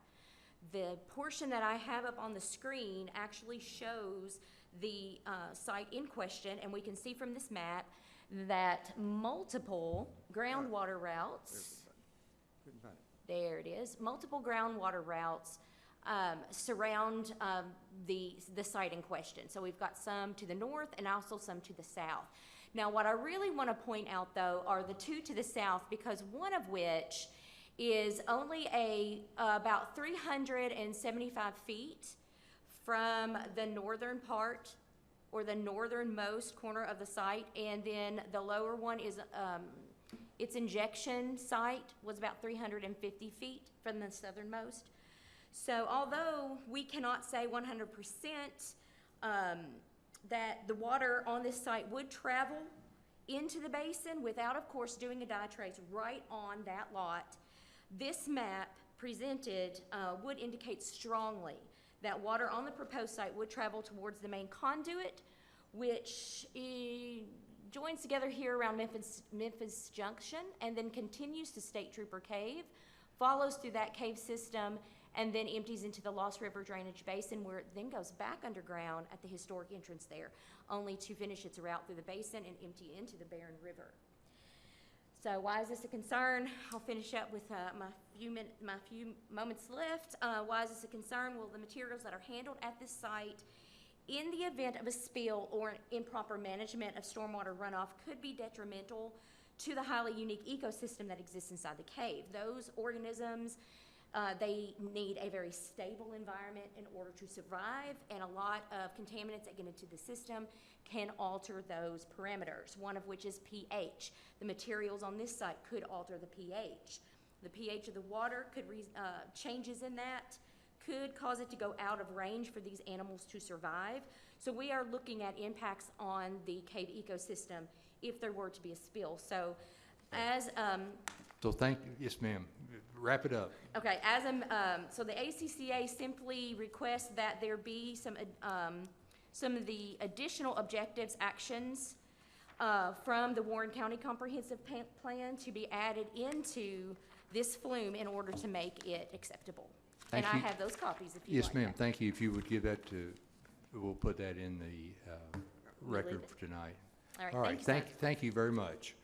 The portion that I have up on the screen actually shows the site in question, and we can see from this map that multiple groundwater routes, Couldn't find it. there it is, multiple groundwater routes surround the site in question. So we've got some to the north and also some to the south. Now, what I really want to point out, though, are the two to the south, because one of which is only about 375 feet from the northern part or the northernmost corner of the site, and then the lower one is its injection site was about 350 feet from the southernmost. So although we cannot say 100% that the water on this site would travel into the basin without, of course, doing a dye trace right on that lot, this map presented would indicate strongly that water on the proposed site would travel towards the main conduit, which joins together here around Memphis Junction and then continues to State Trooper Cave, follows through that cave system, and then empties into the Lost River Drainage Basin, where it then goes back underground at the historic entrance there, only to finish its route through the basin and empty into the Barren River. So why is this a concern? I'll finish up with my few moments left. Why is this a concern? Well, the materials that are handled at this site in the event of a spill or an improper management of stormwater runoff could be detrimental to the highly unique ecosystem that exists inside the cave. Those organisms, they need a very stable environment in order to survive, and a lot of contaminants that get into the system can alter those parameters, one of which is pH. The materials on this site could alter the pH. The pH of the water could changes in that could cause it to go out of range for these animals to survive. So we are looking at impacts on the cave ecosystem if there were to be a spill. So As, So yes, ma'am. Wrap it up. okay, so the ACCA simply requests that there be some of the additional objectives, actions, from the Warren County Comprehensive Plan to be added into this flume in order to make it acceptable. Thank And I you. have those copies if you Yes, like ma'am. that. Thank you. If you would give that to, we'll put that in the record it. for tonight. All right, thank you, sir. Thank you very much.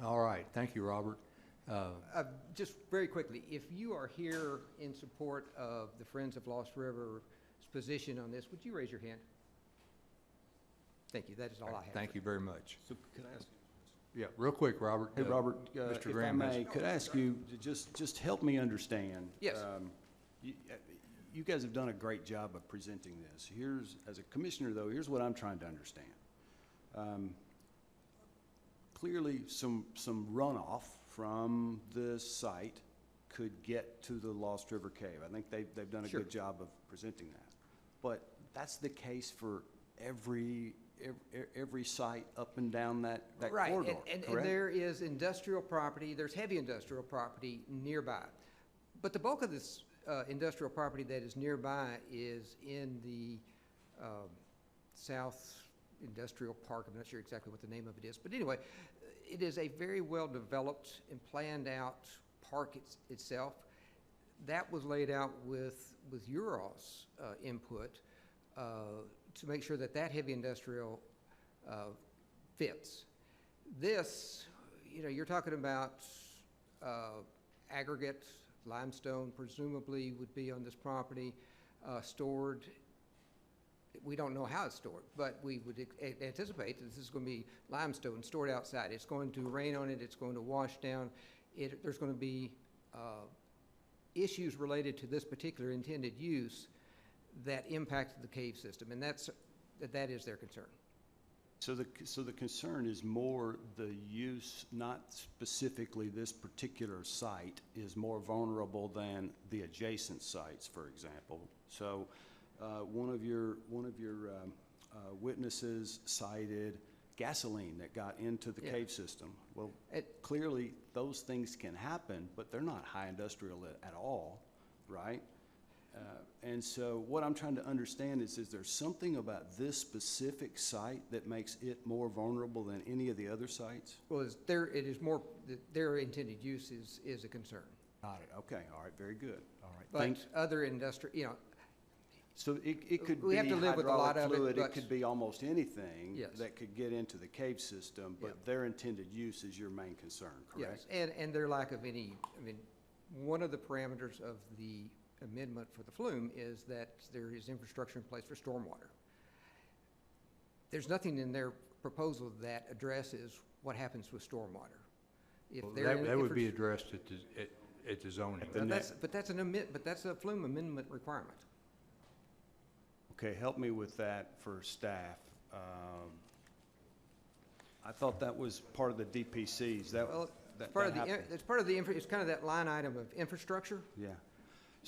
All right, thank you, Robert. Just very quickly, if you are here in support of the Friends of Lost River's position on this, would you raise your hand? Thank you, that is all I have. Thank you very much. So could I ask? Yeah, real quick, Robert. Hey, Robert, Mr. if I Graham has- may, could I ask you to just help me understand? Yes. You guys have done a great job of presenting this. As a commissioner though, here's what I'm trying to understand. Clearly, some runoff from this site could get to the Lost River Cave. I think they've done a Sure. good job of presenting that. But that's the case for every site up and down that Right, corridor, and correct? there is industrial property, there's heavy industrial property nearby. But the bulk of this industrial property that is nearby is in the South Industrial Park. I'm not sure exactly what the name of it is. But anyway, it is a very well-developed and planned out park itself. That was laid out with your all's input to make sure that that heavy industrial fits. This, you're talking about aggregate limestone presumably would be on this property, stored. We don't know how it's stored, but we would anticipate that this is going to be limestone stored outside. It's going to rain on it. It's going to wash down. There's going to be issues related to this particular intended use that impact the cave system, and that is their concern. So the concern is more the use, not specifically this particular site, is more vulnerable than the adjacent sites, for example. So one of your witnesses cited gasoline that got into the cave system. Well, clearly those things can happen, but they're not high industrial at all, right? And so what I'm trying to understand is there something about this specific site that makes it more vulnerable than any of the other sites? Well, it is more, their intended use is a concern. Got it, okay, all right, very good, all right. But Thanks. other industrial, So it could we be have to live with a lot hydraulic of it, fluid, but- it could be almost anything Yes. that could get into the cave system, but their intended use is your main concern, correct? yes, and their lack of one of the parameters of the amendment for the flume is that there is infrastructure in place for stormwater. There's nothing in their proposal that addresses what happens with stormwater. If Well, they're that would be addressed at the zoning. But that's a flume amendment requirement. Okay, help me with that for staff. I thought that was part of the DPCs, Well, that part of the, happened. it's part of the, it's kind of that line item of infrastructure. Yeah.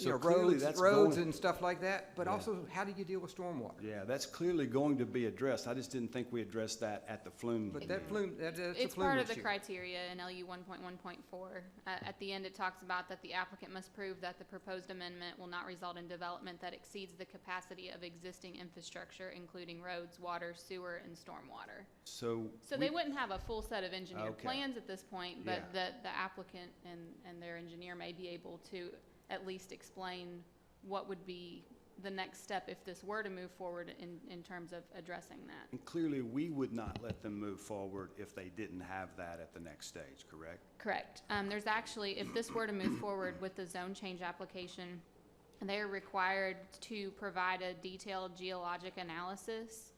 You know, clearly that's roads going- and stuff like that, but Yeah. also how do you deal with stormwater? Yeah, that's clearly going to be addressed. I just didn't think we addressed that at the flume. But that flume, that's a It's flume part of the issue. criteria in LU 1.1.4. At the end, it talks about that the applicant must prove that the proposed amendment will not result in development that exceeds the capacity of existing infrastructure, including roads, water, sewer, and stormwater. So. So they wouldn't have a full set of engineered Okay. plans at this point, but Yeah. the applicant and their engineer may be able to at least explain what would be the next step if this were to move forward in terms of addressing that. And clearly, we would not let them move forward if they didn't have that at the next stage, correct? Correct. There's actually, if this were to move forward with the zone change application, they are required to provide a detailed geologic analysis.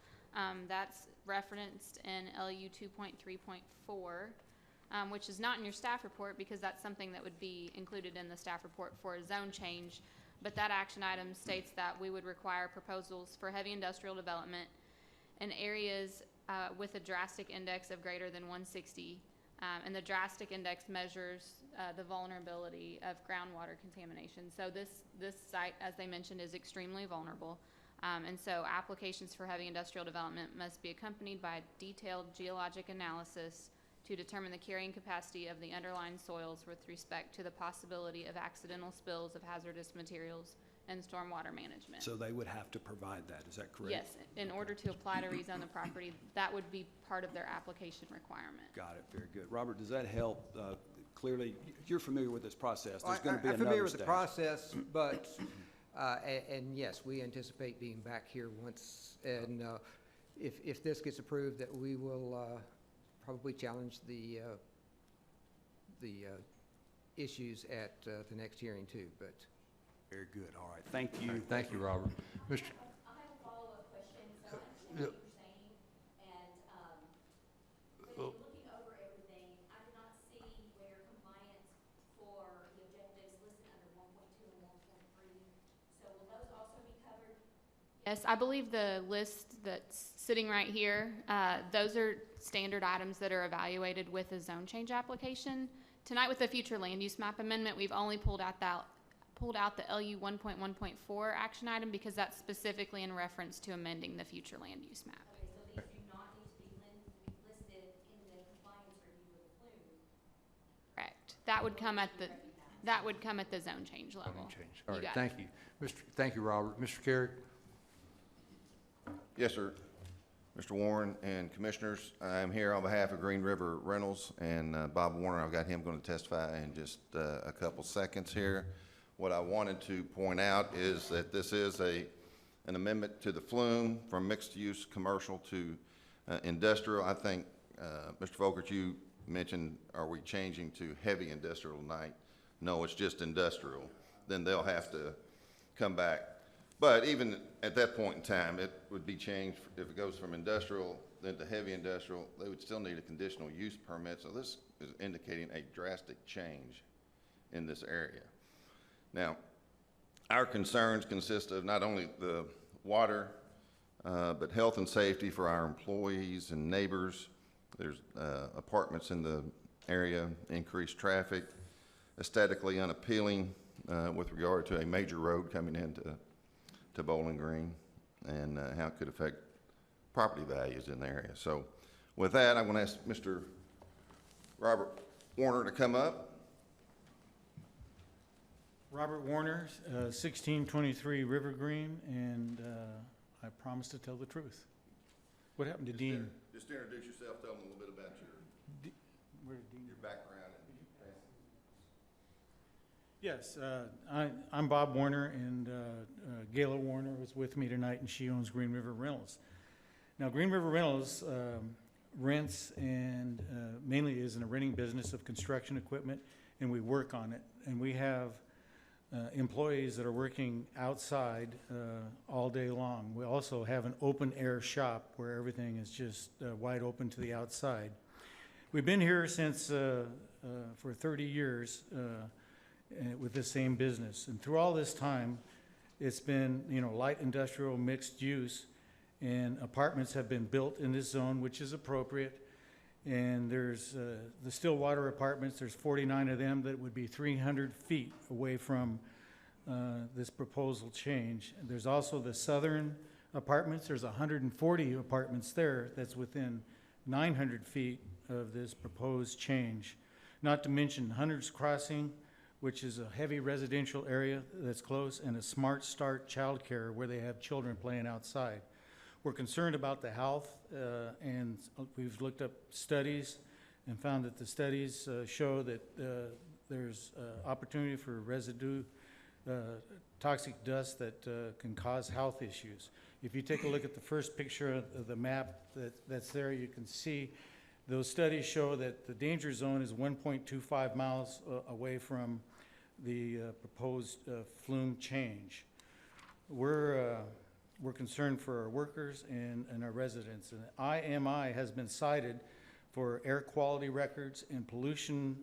That's referenced in LU 2.3.4, which is not in your staff report because that's something that would be included in the staff report for a zone change. But that action item states that we would require proposals for heavy industrial development in areas with a drastic index of greater than 160. And the drastic index measures the vulnerability of groundwater contamination. So this site, as they mentioned, is extremely vulnerable. And so applications for heavy industrial development must be accompanied by a detailed geologic analysis to determine the carrying capacity of the underlying soils with respect to the possibility of accidental spills of hazardous materials and stormwater management. So they would have to provide that, is that correct? Yes, in order to apply to rezone the property, that would be part of their application requirement. Got it, very good. Robert, does that help? Clearly, you're familiar with this process. There's Well, going to be I'm familiar another with the stage. process, but, and yes, we anticipate being back here once, and if this gets approved, that we will probably challenge the issues at the next hearing too, but. Very good, all right, thank you. Thank you, Robert. Mr. I have a follow-up question. So I understand what you're saying, and, when looking over everything, I did not see where compliance for the objectives listed under 1.2 and 1.3. So will those also be covered? Yes, I believe the list that's sitting right here, those are standard items that are evaluated with a zone change application. Tonight with the future land use map amendment, we've only pulled out the LU 1.1.4 action item because that's specifically in reference to amending the future land use map. Okay, so these do not need to be listed in the compliance review of the flume. Correct. That would come at the zone change level. Zone change. All You right, got thank you. Thank you, Robert. Mr. Carrick? Yes, sir. Mr. Warren and Commissioners, I'm here on behalf of Green River Rentals and Bob Warner. I've got him going to testify in just a couple seconds here. What I wanted to point out is that this is an amendment to the flume from mixed-use commercial to industrial. I think, Mr. Folkert, you mentioned, are we changing to heavy industrial tonight? No, it's just industrial. Then they'll have to come back. But even at that point in time, it would be changed. If it goes from industrial then to heavy industrial, they would still need a conditional use permit. So this is indicating a drastic change in this area. Now, our concerns consist of not only the water, but health and safety for our employees and neighbors. There's apartments in the area, increased traffic, aesthetically unappealing with regard to a major road coming into Bowling Green, and how it could affect property values in the area. So with that, I'm going to ask Mr. Robert Warner to come up. Robert Warner, 1623 River Green, and I promise to tell the truth. What happened to Dean? Just introduce yourself, tell them a little bit about your background. Yes, I'm Bob Warner, and Gayla Warner was with me tonight, and she owns Green River Rentals. Now, Green River Rentals rents and mainly is in a renting business of construction equipment, and we work on it. And we have employees that are working outside all day long. We also have an open air shop where everything is just wide open to the outside. We've been here since for 30 years with the same business, and through all this time, it's been light industrial mixed use, and apartments have been built in this zone, which is appropriate. And there's the Stillwater apartments. There's 49 of them that would be 300 feet away from this proposal change. There's also the Southern apartments. There's 140 apartments there that's within 900 feet of this proposed change. Not to mention Hunter's Crossing, which is a heavy residential area that's close, and a Smart Start childcare where they have children playing outside. We're concerned about the health, and we've looked up studies and found that the studies show that there's opportunity for residue, toxic dust that can cause health issues. If you take a look at the first picture of the map that's there, you can see those studies show that the danger zone is 1.25 miles away from the proposed flume change. We're concerned for our workers and our residents. And IMI has been cited for air quality records and pollution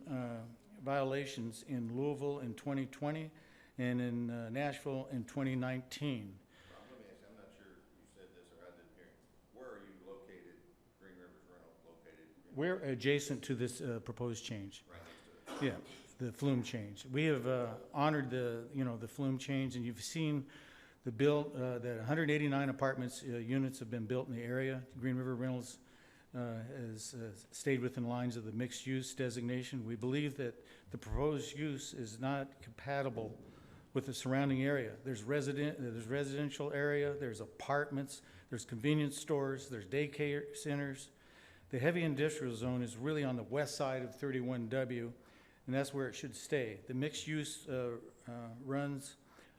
violations in Louisville in 2020 and in Nashville in 2019. Let me ask you, I'm not sure you said this or I didn't hear it. Where are you located, Green Rivers Rental located? We're adjacent to this proposed change. Right next to it. Yeah, the flume change. We have honored the flume change, and you've seen the build, that 189 apartments units have been built in the area. Green River Rentals has stayed within lines of the mixed-use designation. We believe that the proposed use is not compatible with the surrounding area. There's residential area, there's apartments, there's convenience stores, there's daycare centers. The heavy industrial zone is really on the west side of 31W, and that's where it should stay. The mixed use runs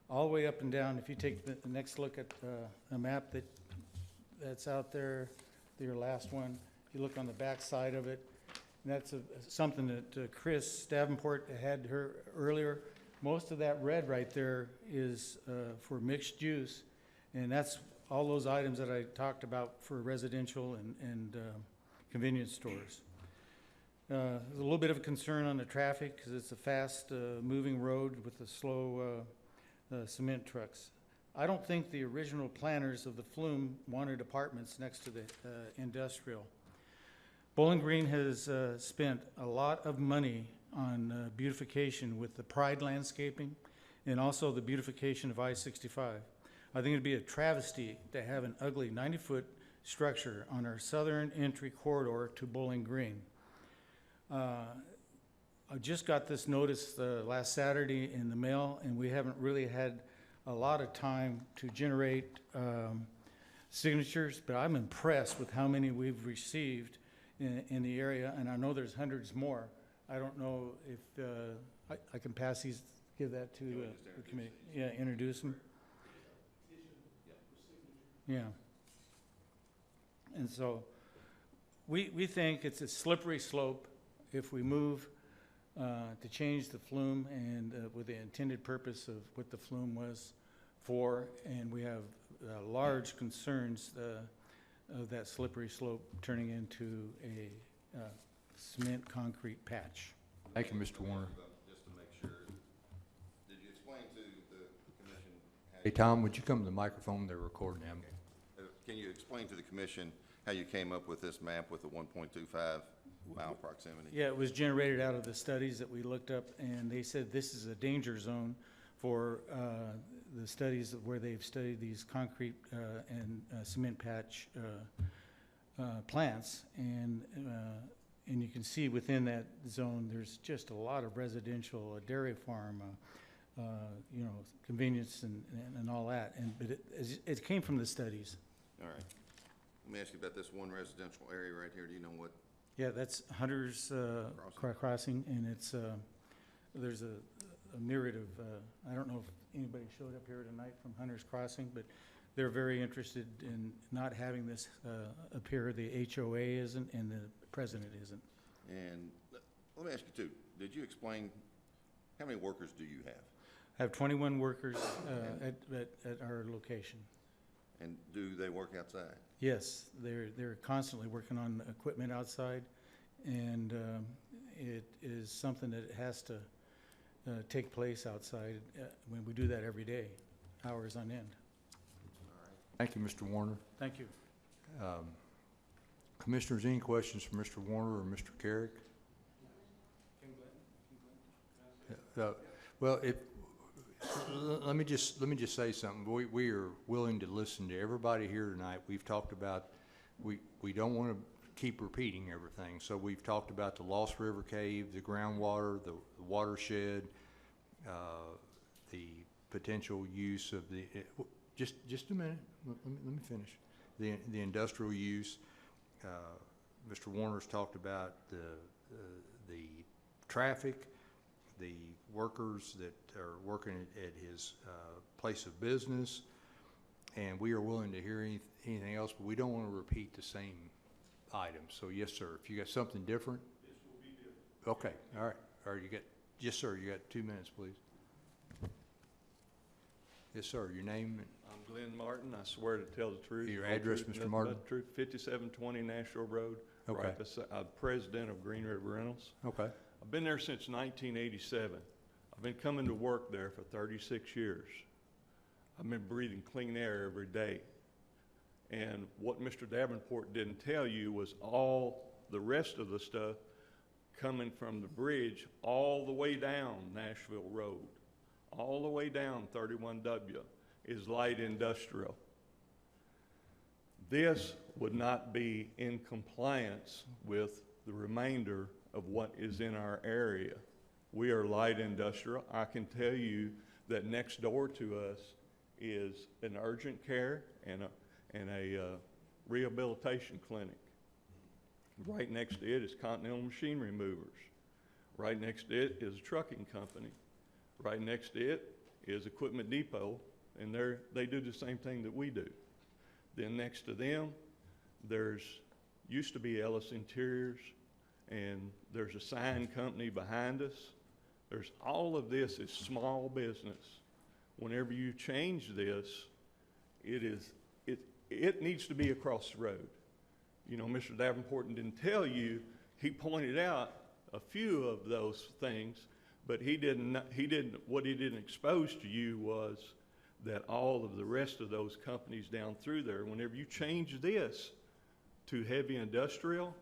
all the way up and down. If you take the next look at a map that's out there, your last one, you look on the back side of it, and that's something that Chris Davenport had her earlier. Most of that red right there is for mixed use, and that's all those items that I talked about for residential and convenience stores. There's a little bit of a concern on the traffic because it's a fast moving road with the slow cement trucks. I don't think the original planners of the flume wanted apartments next to the industrial. Bowling Green has spent a lot of money on beautification with the Pride landscaping and also the beautification of I-65. I think it'd be a travesty to have an ugly 90-foot structure on our southern entry corridor to Bowling Green. I just got this notice last Saturday in the mail, and we haven't really had a lot of time to generate signatures, but I'm impressed with how many we've received in the area, and I know there's hundreds more. I don't know if I can pass these, give that to the committee. Yeah, introduce them. Yeah. And so we think it's a slippery slope if we move to change the flume and with the intended purpose of what the flume was for, and we have large concerns of that slippery slope turning into a cement concrete patch. Thank you, Mr. Warner. Just to make sure, did you explain to the commission? Hey, Tom, would you come to the microphone? They're recording them. Can you explain to the commission how you came up with this map with the 1.25 mile proximity? Yeah, it was generated out of the studies that we looked up, and they said this is a danger zone for the studies where they've studied these concrete and cement patch plants, and you can see within that zone there's just a lot of residential, a dairy farm, you know, convenience and all that, but it came from the studies. All right. Let me ask you about this one residential area right here. Do you know what? Yeah, that's Hunter's Crossing, and it's there's a myriad of I don't know if anybody showed up here tonight from Hunter's Crossing, but they're very interested in not having this appear. The HOA isn't, and the president isn't. And let me ask you too. Did you explain how many workers do you have? I have 21 workers at our location. And do they work outside? Yes, they're constantly working on equipment outside, and it is something that has to take place outside. When we do that every day, hours on end. Thank you, Mr. Warner. Thank you. Commissioners, any questions for Mr. Warner or Mr. Carrick? Well, let me just say something. We are willing to listen to everybody here tonight. We've talked about, we don't want to keep repeating everything. So we've talked about the Lost River Cave, the groundwater, the watershed, the potential use of the, just a minute, let me finish. The industrial use. Mr. Warner's talked about the traffic, the workers that are working at his place of business, and we are willing to hear anything else, but we don't want to repeat the same items. So yes, sir, if you got something different. This will be different. Okay, all right, you got, yes, sir, you got 2 minutes, please. Yes, sir, your name? I'm Glenn Martin. I swear to tell the truth. Your address, Mr. Martin? The truth, 5720 Nashville Road. Okay. Right beside, president of Green River Rentals. Okay. I've been there since 1987. I've been coming to work there for 36 years. I've been breathing clean air every day. And what Mr. Davenport didn't tell you was all the rest of the stuff coming from the bridge all the way down Nashville Road, all the way down 31W is light industrial. This would not be in compliance with the remainder of what is in our area. We are light industrial. I can tell you that next door to us is an urgent care and a rehabilitation clinic. Right next to it is Continental Machinery Movers. Right next to it is a trucking company. Right next to it is Equipment Depot, and they do the same thing that we do. Then next to them, there's used to be Ellis Interiors, and there's a sign company behind us. There's all of this is small business. Whenever you change this, it needs to be across the road. You know, Mr. Davenport didn't tell you, he pointed out a few of those things, but what he didn't expose to you was that all of the rest of those companies down through there, whenever you change this to heavy industrial,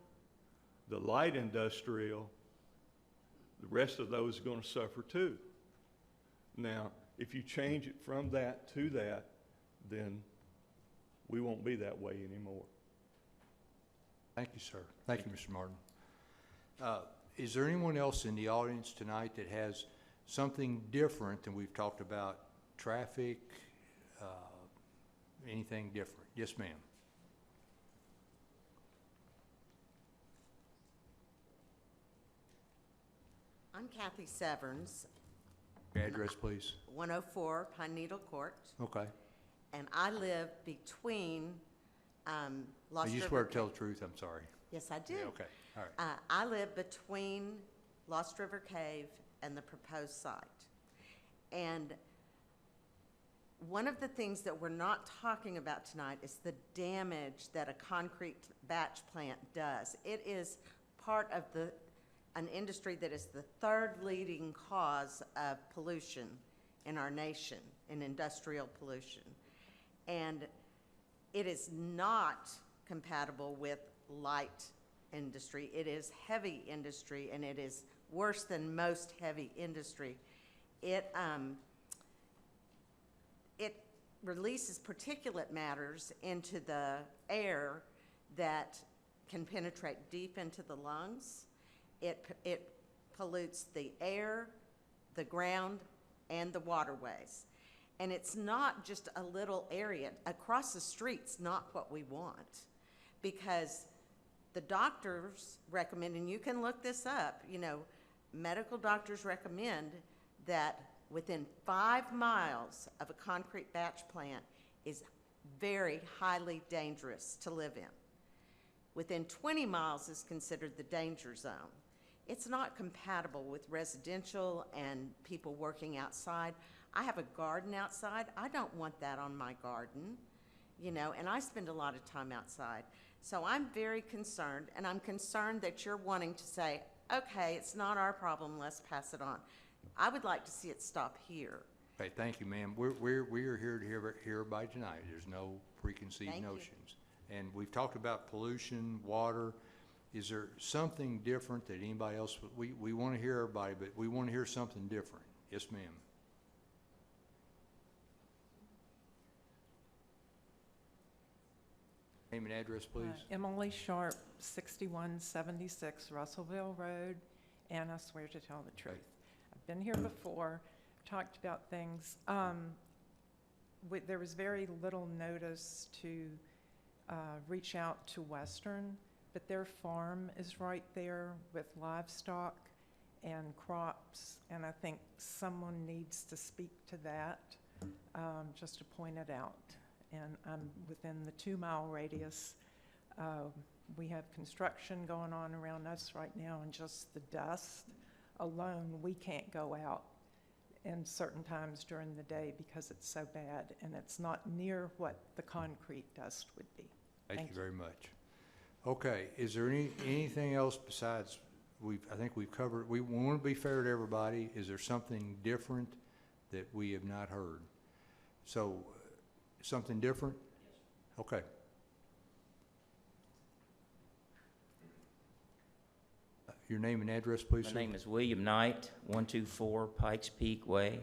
the light industrial, the rest of those are going to suffer too. Now, if you change it from that to that, then we won't be that way anymore. Thank you, sir. Thank you, Mr. Martin. Is there anyone else in the audience tonight that has something different than we've talked about? Traffic, anything different? Yes, ma'am. I'm Kathy Severns. Your address, please. 104 Pine Needle Court. Okay. And I live between Lost You River. swear to tell the truth, I'm sorry. Yes, I do. Yeah, okay, all right. I live between Lost River Cave and the proposed site. And one of the things that we're not talking about tonight is the damage that a concrete batch plant does. It is part of an industry that is the third leading cause of pollution in our nation, in industrial pollution. And it is not compatible with light industry. It is heavy industry, and it is worse than most heavy industry. It releases particulate matters into the air that can penetrate deep into the lungs. It pollutes the air, the ground, and the waterways. And it's not just a little area. Across the street's not what we want, because the doctors recommend, and you can look this up, you know, medical doctors recommend that within 5 miles of a concrete batch plant is very highly dangerous to live in. Within 20 miles is considered the danger zone. It's not compatible with residential and people working outside. I have a garden outside. I don't want that on my garden, you know, and I spend a lot of time outside. So I'm very concerned, and I'm concerned that you're wanting to say, okay, it's not our problem, let's pass it on. I would like to see it stop here. Okay, thank you, ma'am. We are here to hear everybody tonight. There's no preconceived Thank you. notions. And we've talked about pollution, water. Is there something different that anybody else, we want to hear everybody, but we want to hear something different. Yes, ma'am. Name and address, please. Emily Sharp, 6176 Russellville Road, and I swear to tell the truth. I've been here before, talked about things. There was very little notice to reach out to Western, but their farm is right there with livestock and crops, and I think someone needs to speak to that, just to point it out. And I'm within the 2-mile radius. We have construction going on around us right now, and just the dust alone, we can't go out in certain times during the day because it's so bad, and it's not near what the concrete dust would be. Thank you very much. Okay, is there anything else besides, I think we've covered, we want to be fair to everybody. Is there something different that we have not heard? So, something different? Okay. Your name and address, please, sir. My name is William Knight, 124 Pikes Peak Way.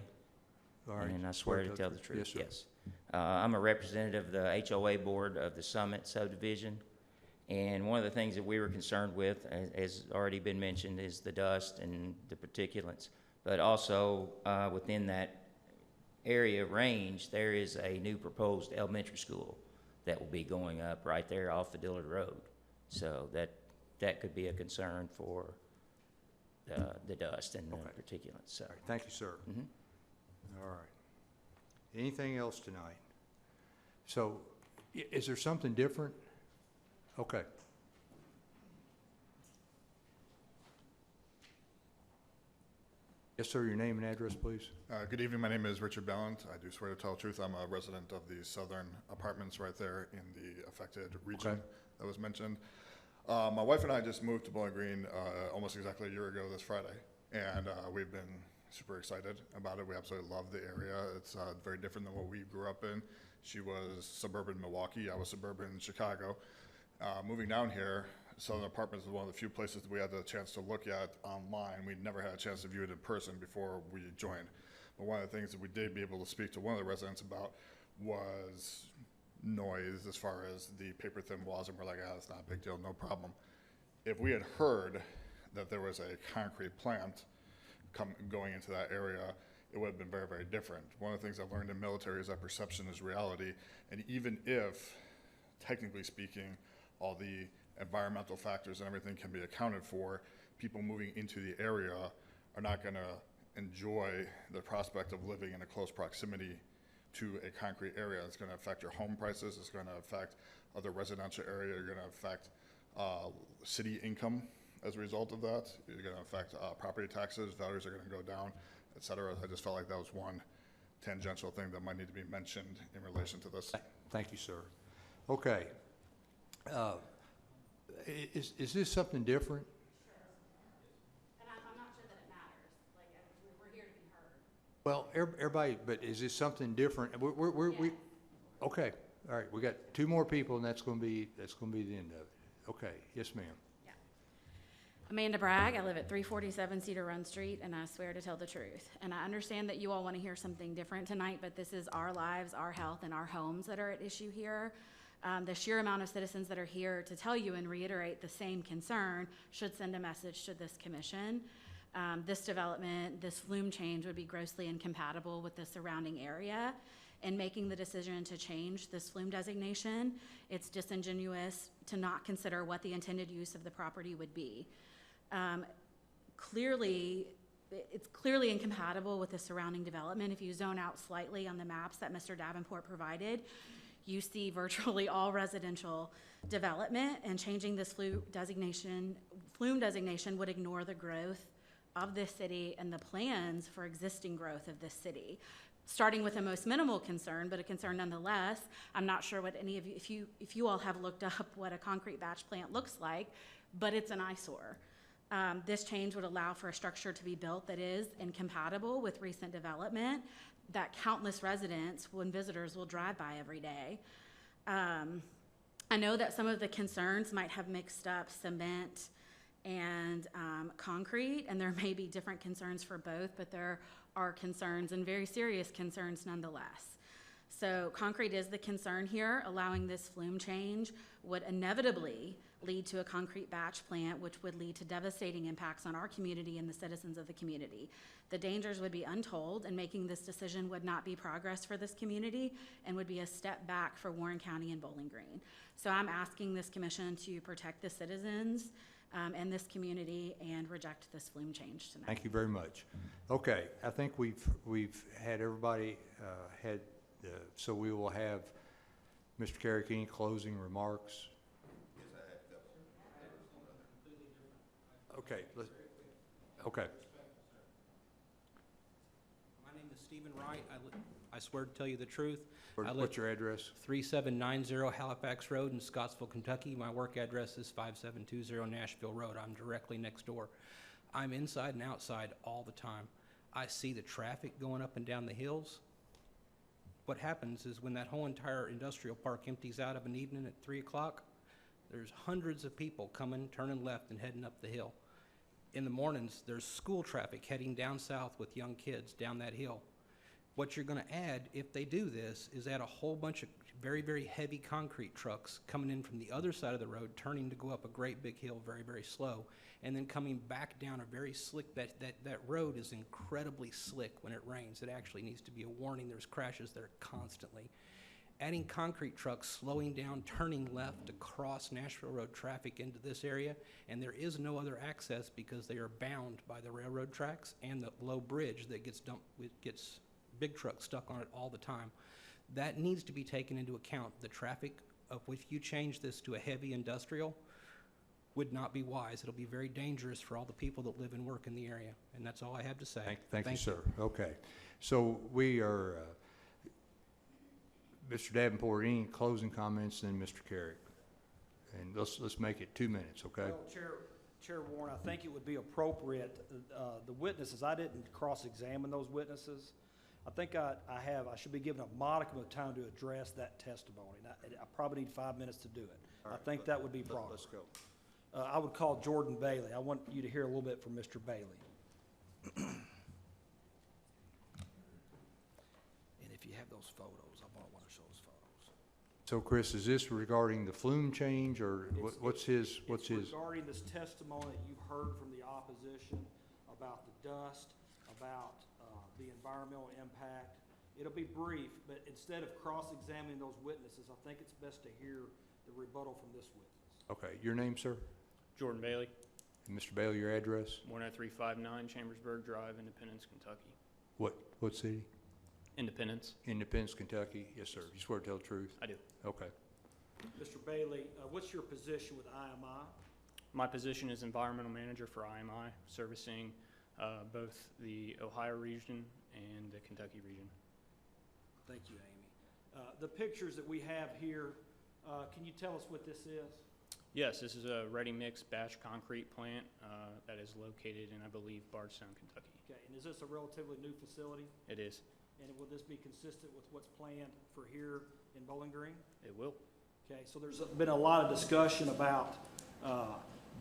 All right. And I swear to tell the truth. Yes, sir. Yes. I'm a representative of the HOA board of the Summit subdivision, and one of the things that we were concerned with, as already been mentioned, is the dust and the particulates. But also within that area range, there is a new proposed elementary school that will be going up right there off of Dillard Road. So that could be a concern for the dust and the particulates. So. All right, thank you, sir. All right. Anything else tonight? So, is there something different? Okay. Yes, sir, your name and address, please. Good evening, my name is Richard Ballant. I do swear to tell the truth. I'm a resident of the southern apartments right there in the affected region that was mentioned. My wife and I just moved to Bowling Green almost exactly a year ago this Friday, and we've been super excited about it. We absolutely love the area. It's very different than what we grew up in. She was suburban Milwaukee, I was suburban Chicago. Moving down here, Southern Apartments is one of the few places that we had the chance to look at online. We'd never had a chance to view it in person before we joined. But one of the things that we did be able to speak to one of the residents about was noise as far as the paper thin walls, and we're like, it's not a big deal, no problem. If we had heard that there was a concrete plant going into that area, it would have been very, very different. One of the things I've learned in military is that perception is reality, and even if, technically speaking, all the environmental factors and everything can be accounted for, people moving into the area are not going to enjoy the prospect of living in a close proximity to a concrete area. It's going to affect your home prices, it's going to affect other residential area, you're going to affect city income as a result of that. You're going to affect property taxes, values are going to go down, et cetera. I just felt like that was one tangential thing that might need to be mentioned in relation to this. Thank you, sir. Okay. Is this something different? And I'm not sure that it matters. Like, we're here to be heard. Well, everybody, but is this something different? We okay. All right, we got two more people, and that's going to be the end of it. Okay. Yes, ma'am. Yeah. Amanda Bragg. I live at 347 Cedar Run Street, and I swear to tell the truth. And I understand that you all want to hear something different tonight, but this is our lives, our health, and our homes that are at issue here. The sheer amount of citizens that are here to tell you and reiterate the same concern should send a message to this commission. This development, this flume change would be grossly incompatible with the surrounding area. In making the decision to change this flume designation, it's disingenuous to not consider what the intended use of the property would be. It's clearly incompatible with the surrounding development. If you zone out slightly on the maps that Mr. Davenport provided, you see virtually all residential development, and changing this flume designation would ignore the growth of this city and the plans for existing growth of this city. Starting with the most minimal concern, but a concern nonetheless. I'm not sure what any of you, if you all have looked up what a concrete batch plant looks like, but it's an eyesore. This change would allow for a structure to be built that is incompatible with recent development, that countless residents and visitors will drive by every day. I know that some of the concerns might have mixed up cement and concrete, and there may be different concerns for both, but there are concerns and very serious concerns nonetheless. So concrete is the concern here. Allowing this flume change would inevitably lead to a concrete batch plant, which would lead to devastating impacts on our community and the citizens of the community. The dangers would be untold, and making this decision would not be progress for this community and would be a step back for Warren County and Bowling Green. So I'm asking this commission to protect the citizens and this community and reject this flume change tonight. Thank you very much. Okay, I think we've had everybody so we will have Mr. Carrick, any closing remarks? Okay. Okay. My name is Stephen Wright. I swear to tell you the truth. What's your address? 3790 Halifax Road in Scottsville, Kentucky. My work address is 5720 Nashville Road. I'm directly next door. I'm inside and outside all the time. I see the traffic going up and down the hills. What happens is when that whole entire industrial park empties out of an evening at 3 o'clock, there's hundreds of people coming, turning left and heading up the hill. In the mornings, there's school traffic heading down south with young kids down that hill. What you're going to add, if they do this, is add a whole bunch of very, very heavy concrete trucks coming in from the other side of the road, turning to go up a great big hill very, very slow, and then coming back down a very slick, that road is incredibly slick when it rains. It actually needs to be a warning. There's crashes there constantly. Adding concrete trucks, slowing down, turning left to cross Nashville Road traffic into this area, and there is no other access because they are bound by the railroad tracks and the low bridge that gets big trucks stuck on it all the time. That needs to be taken into account. The traffic of if you change this to a heavy industrial would not be wise. It'll be very dangerous for all the people that live and work in the area. And that's all I have to say. Thank you, sir. Okay. So we are, Mr. Davenport, any closing comments, then Mr. Carrick? And let's make it 2 minutes, okay? Well, Chair Warren, I think it would be appropriate, the witnesses, I didn't cross-examine those witnesses. I think I should be given a modicum of time to address that testimony. I probably need 5 minutes to do it. I think that would be proper. Let's go. I would call Jordan Bailey. I want you to hear a little bit from Mr. Bailey. And if you have those photos, I want to show those photos. So Chris, is this regarding the flume change, or what's his? It's regarding this testimony that you've heard from the opposition about the dust, about the environmental impact. It'll be brief, but instead of cross-examining those witnesses, I think it's best to hear the rebuttal from this witness. Okay, your name, sir? Jordan Bailey, And Mr. Bailey, your address? 10359 Chambersburg Drive, Independence, Kentucky. What city? Independence. Independence, Kentucky. Yes, sir. You swear to tell the truth? I do. Okay. Mr. Bailey, what's your position with IMI? My position is environmental manager for IMI, servicing both the Ohio region and the Kentucky region. Thank you, Amy. The pictures that we have here, can you tell us what this is? Yes, this is a ready-mix batch concrete plant that is located in, I believe, Bardstown, Kentucky. Okay, and is this a relatively new facility? It is. And will this be consistent with what's planned for here in Bowling Green? It will. Okay, so there's been a lot of discussion about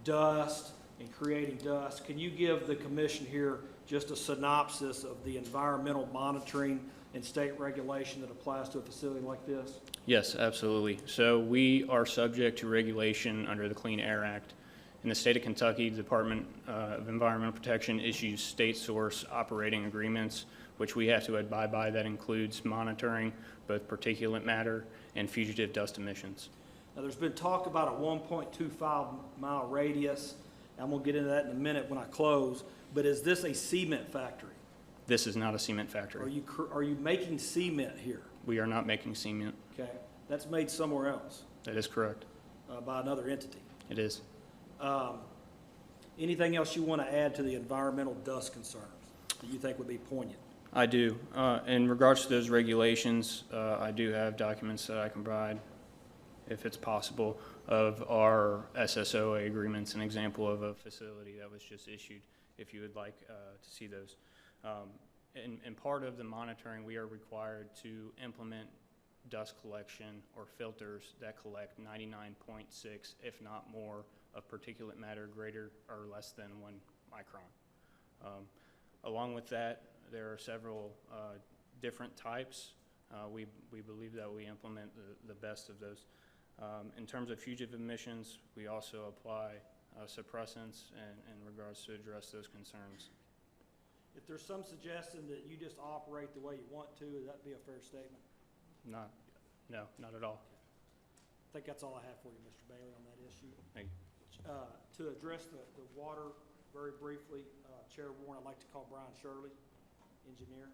dust and creating dust. Can you give the commission here just a synopsis of the environmental monitoring and state regulation that applies to a facility like this? Yes, absolutely. So we are subject to regulation under the Clean Air Act. In the state of Kentucky, the Department of Environmental Protection issues state source operating agreements, which we have to abide by. That includes monitoring both particulate matter and fugitive dust emissions. Now, there's been talk about a 1.25 mile radius. I'm going to get into that in a minute when I close. But is this a cement factory? This is not a cement factory. Are you making cement here? We are not making cement. Okay, that's made somewhere else. That is correct. By another entity. It is. Anything else you want to add to the environmental dust concerns that you think would be poignant? I do. In regards to those regulations, I do have documents that I can provide, if it's possible, of our SSOA agreements, an example of a facility that was just issued, if you would like to see those. In part of the monitoring, we are required to implement dust collection or filters that collect 99.6, if not more, of particulate matter greater or less than 1 micron. Along with that, there are several different types. We believe that we implement the best of those. In terms of fugitive emissions, we also apply suppressants in regards to address those concerns. If there's some suggestion that you just operate the way you want to, would that be a fair statement? No, not at all. I think that's all I have for you, Mr. Bailey, on that issue. Thank you. To address the water very briefly, Chair Warren, I'd like to call Brian Shirley, engineer.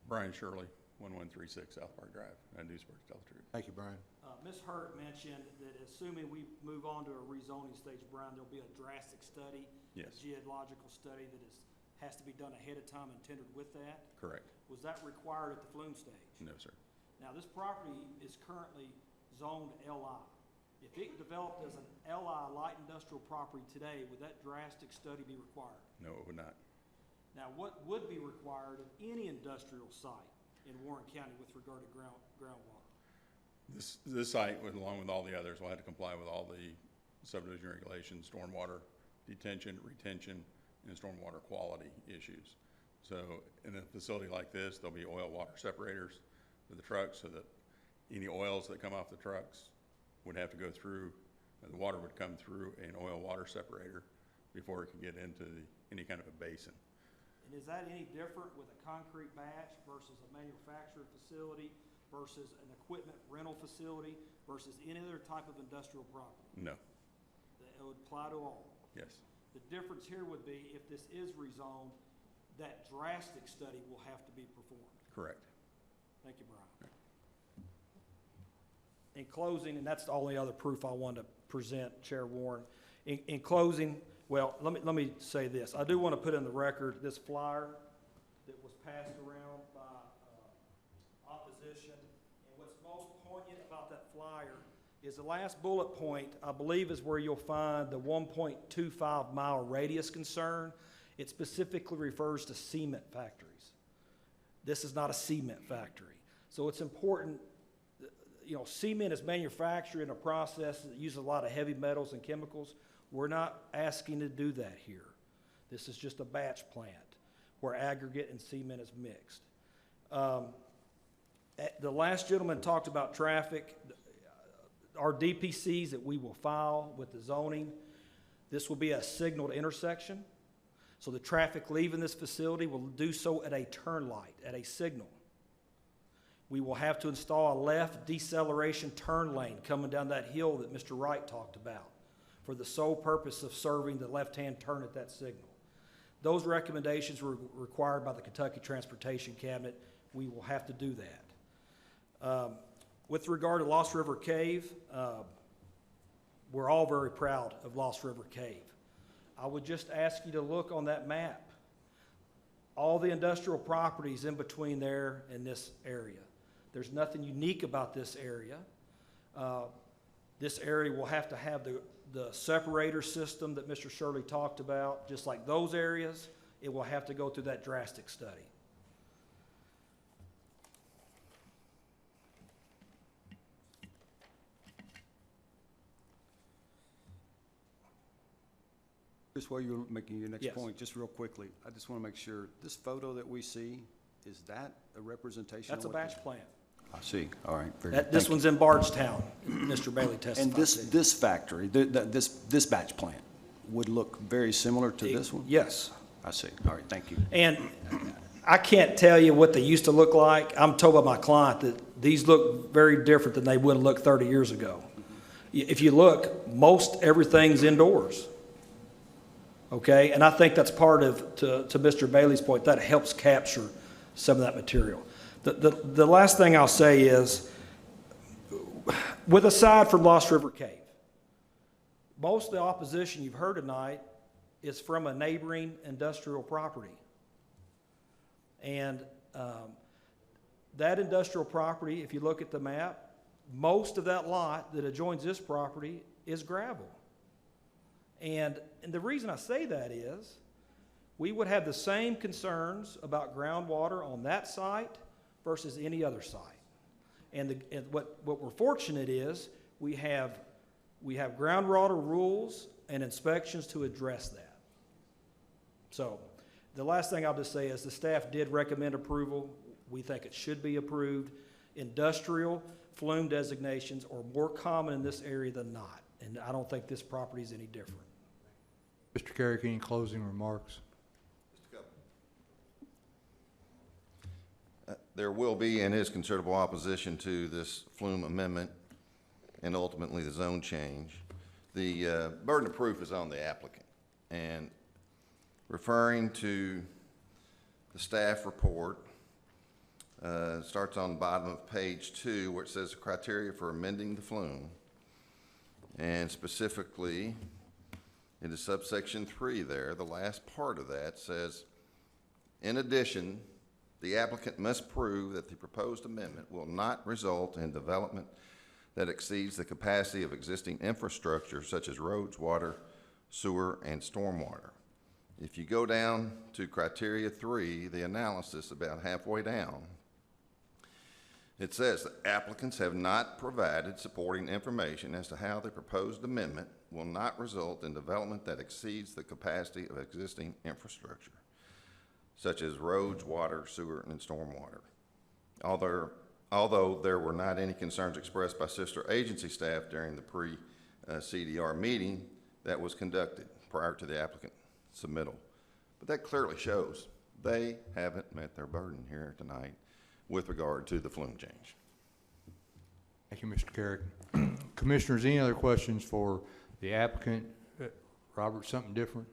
Brian Shirley, 1136 South Park Drive, Newsburg, to tell the truth. Thank you, Brian. Ms. Hurt mentioned that assuming we move on to a rezoning stage, Brian, there'll be a drastic study, Yes. a geological study that has to be done ahead of time and tendered with that. Correct. Was that required at the flume stage? No, sir. Now, this property is currently zoned LI. If it developed as an LI light industrial property today, would that drastic study be required? No, it would not. Now, what would be required of any industrial site in Warren County with regard to groundwater? This site, along with all the others, will have to comply with all the subdivision regulations, stormwater detention, retention, and stormwater quality issues. So in a facility like this, there'll be oil water separators for the trucks, so that any oils that come off the trucks would have to go through, the water would come through an oil water separator before it could get into any kind of a basin. And is that any different with a concrete batch versus a manufactured facility versus an equipment rental facility versus any other type of industrial property? No. It would apply to all? Yes. The difference here would be if this is rezoned, that drastic study will have to be performed. Correct. Thank you, Brian. In closing, and that's the only other proof I wanted to present, Chair Warren. In closing, well, let me say this. I do want to put in the record this flyer that was passed around by opposition. And what's most poignant about that flyer is the last bullet point, I believe, is where you'll find the 1.25 mile radius concern. It specifically refers to cement factories. This is not a cement factory. So it's important, you know, cement is manufactured in a process that uses a lot of heavy metals and chemicals. We're not asking to do that here. This is just a batch plant where aggregate and cement is mixed. The last gentleman talked about traffic. Our DPCs that we will file with the zoning, this will be a signaled intersection. So the traffic leaving this facility will do so at a turn light, at a signal. We will have to install a left deceleration turn lane coming down that hill that Mr. Wright talked about for the sole purpose of serving the left-hand turn at that signal. Those recommendations were required by the Kentucky Transportation Cabinet. We will have to do that. With regard to Lost River Cave, we're all very proud of Lost River Cave. I would just ask you to look on that map. All the industrial properties in between there and this area. There's nothing unique about this area. This area will have to have the separator system that Mr. Shirley talked about. Just like those areas, it will have to go through that drastic study. Just while you're making your next Yes. point, just real quickly, I just want to make sure, this photo that we see, is that a representation That's a of what batch plant. I see, all right. Very good. This Thank you. one's in Bardstown, Mr. Bailey testified And this, to. this factory, this batch plant would look very similar to this one? Yes. I see, all right, thank you. And I can't tell you what they used to look like. I'm told by my client that these look very different than they would have looked 30 years ago. If you look, most everything's indoors. Okay, and I think that's part of, to Mr. Bailey's point, that helps capture some of that material. The last thing I'll say is, with aside from Lost River Cave, most of the opposition you've heard tonight is from a neighboring industrial property. And that industrial property, if you look at the map, most of that lot that adjoins this property is gravel. And the reason I say that is, we would have the same concerns about groundwater on that site versus any other site. And what we're fortunate is, we have groundwater rules and inspections to address that. So, the last thing I'll just say is the staff did recommend approval. We think it should be approved. Industrial flume designations are more common in this area than not, and I don't think this property is any different. Mr. Carrick, any closing remarks? There will be and is considerable opposition to this flume amendment and ultimately the zone change. The burden of proof is on the applicant. And referring to the staff report, starts on the bottom of page 2 where it says the criteria for amending the flume. And specifically, in the subsection 3 there, the last part of that says, in addition, the applicant must prove that the proposed amendment will not result in development that exceeds the capacity of existing infrastructure such as roads, water, sewer, and stormwater. If you go down to criteria 3, the analysis about halfway down, It says the applicants have not provided supporting information as to how the proposed amendment will not result in development that exceeds the capacity of existing infrastructure, such as roads, water, sewer, and stormwater. Although there were not any concerns expressed by sister agency staff during the pre-CDR meeting that was conducted prior to the applicant submittal. But that clearly shows they haven't met their burden here tonight with regard to the flume change. Thank you, Mr. Carrick. Commissioners, any other questions for the applicant? Robert, something different?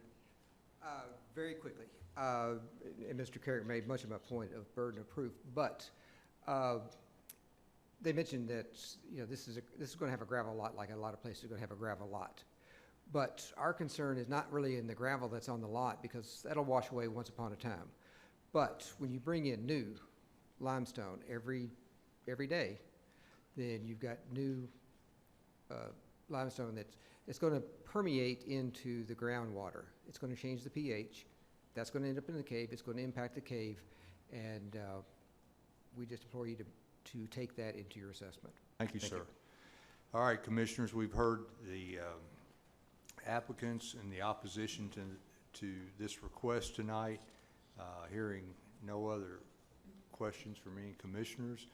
Very quickly, and Mr. Carrick made much of my point of burden of proof, but they mentioned that this is going to have a gravel lot, like a lot of places are going to have a gravel lot. But our concern is not really in the gravel that's on the lot, because that'll wash away once upon a time. But when you bring in new limestone every day, then you've got new limestone that's going to permeate into the groundwater. It's going to change the pH. That's going to end up in the cave. It's going to impact the cave, and we just implore you to take that into your assessment. Thank you, sir. All right, commissioners, we've heard the applicants and the opposition to this request tonight. Hearing no other questions from any commissioners.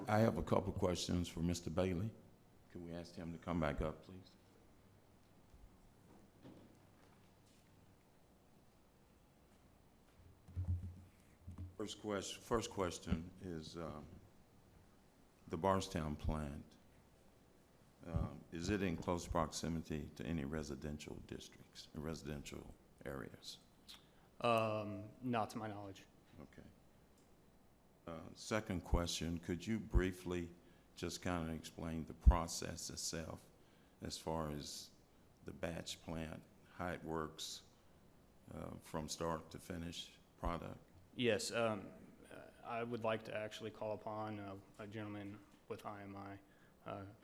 I have a couple questions for Mr. Bailey. Can we ask him to come back up, please? First question is the Barstown plant. Is it in close proximity to any residential districts, residential areas? Not to my knowledge. Okay. Second question, could you briefly just kind of explain the process itself as far as the batch plant, how it works from start to finish product? Yes, I would like to actually call upon a gentleman with IMI.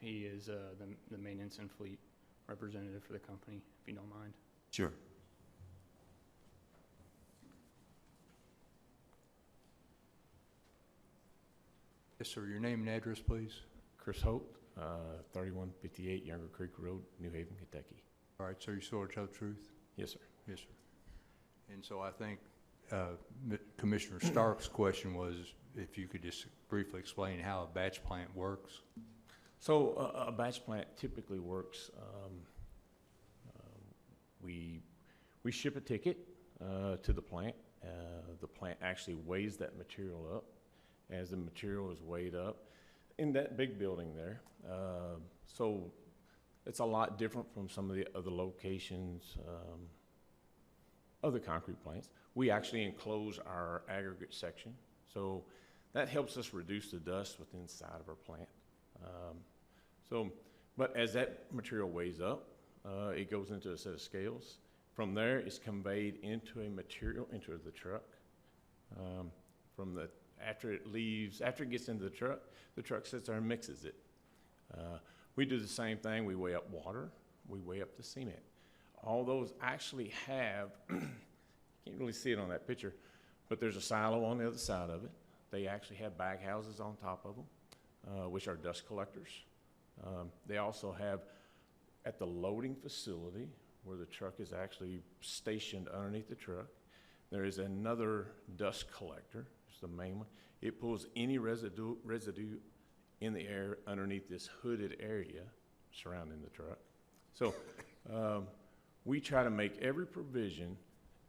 He is the maintenance and fleet representative for the company, if you don't mind. Sure. Yes, sir. Your name and address, please. Chris Holt, 3158 Younger Creek Road, New Haven, Kentucky. All right, sir. You swear to tell the truth? Yes, sir. Yes, sir. And so I think Commissioner Stark's question was if you could just briefly explain how a batch plant works. So a batch plant typically works, we ship a ticket to the plant. The plant actually weighs that material up. As the material is weighed up in that big building there. So it's a lot different from some of the other locations, other concrete plants. We actually enclose our aggregate section. So that helps us reduce the dust within inside of our plant. But as that material weighs up, it goes into a set of scales. From there, it's conveyed into into the truck. After it gets into the truck sits there and mixes it. We do the same thing. We weigh up water. We weigh up the cement. All those actually have, can't really see it on that picture, but there's a silo on the other side of it. They actually have bag houses on top of them, which are dust collectors. They also have, at the loading facility, where the truck is actually stationed underneath the truck, there is another dust collector. It's the main one. It pulls any residue in the air underneath this hooded area surrounding the truck. So we try to make every provision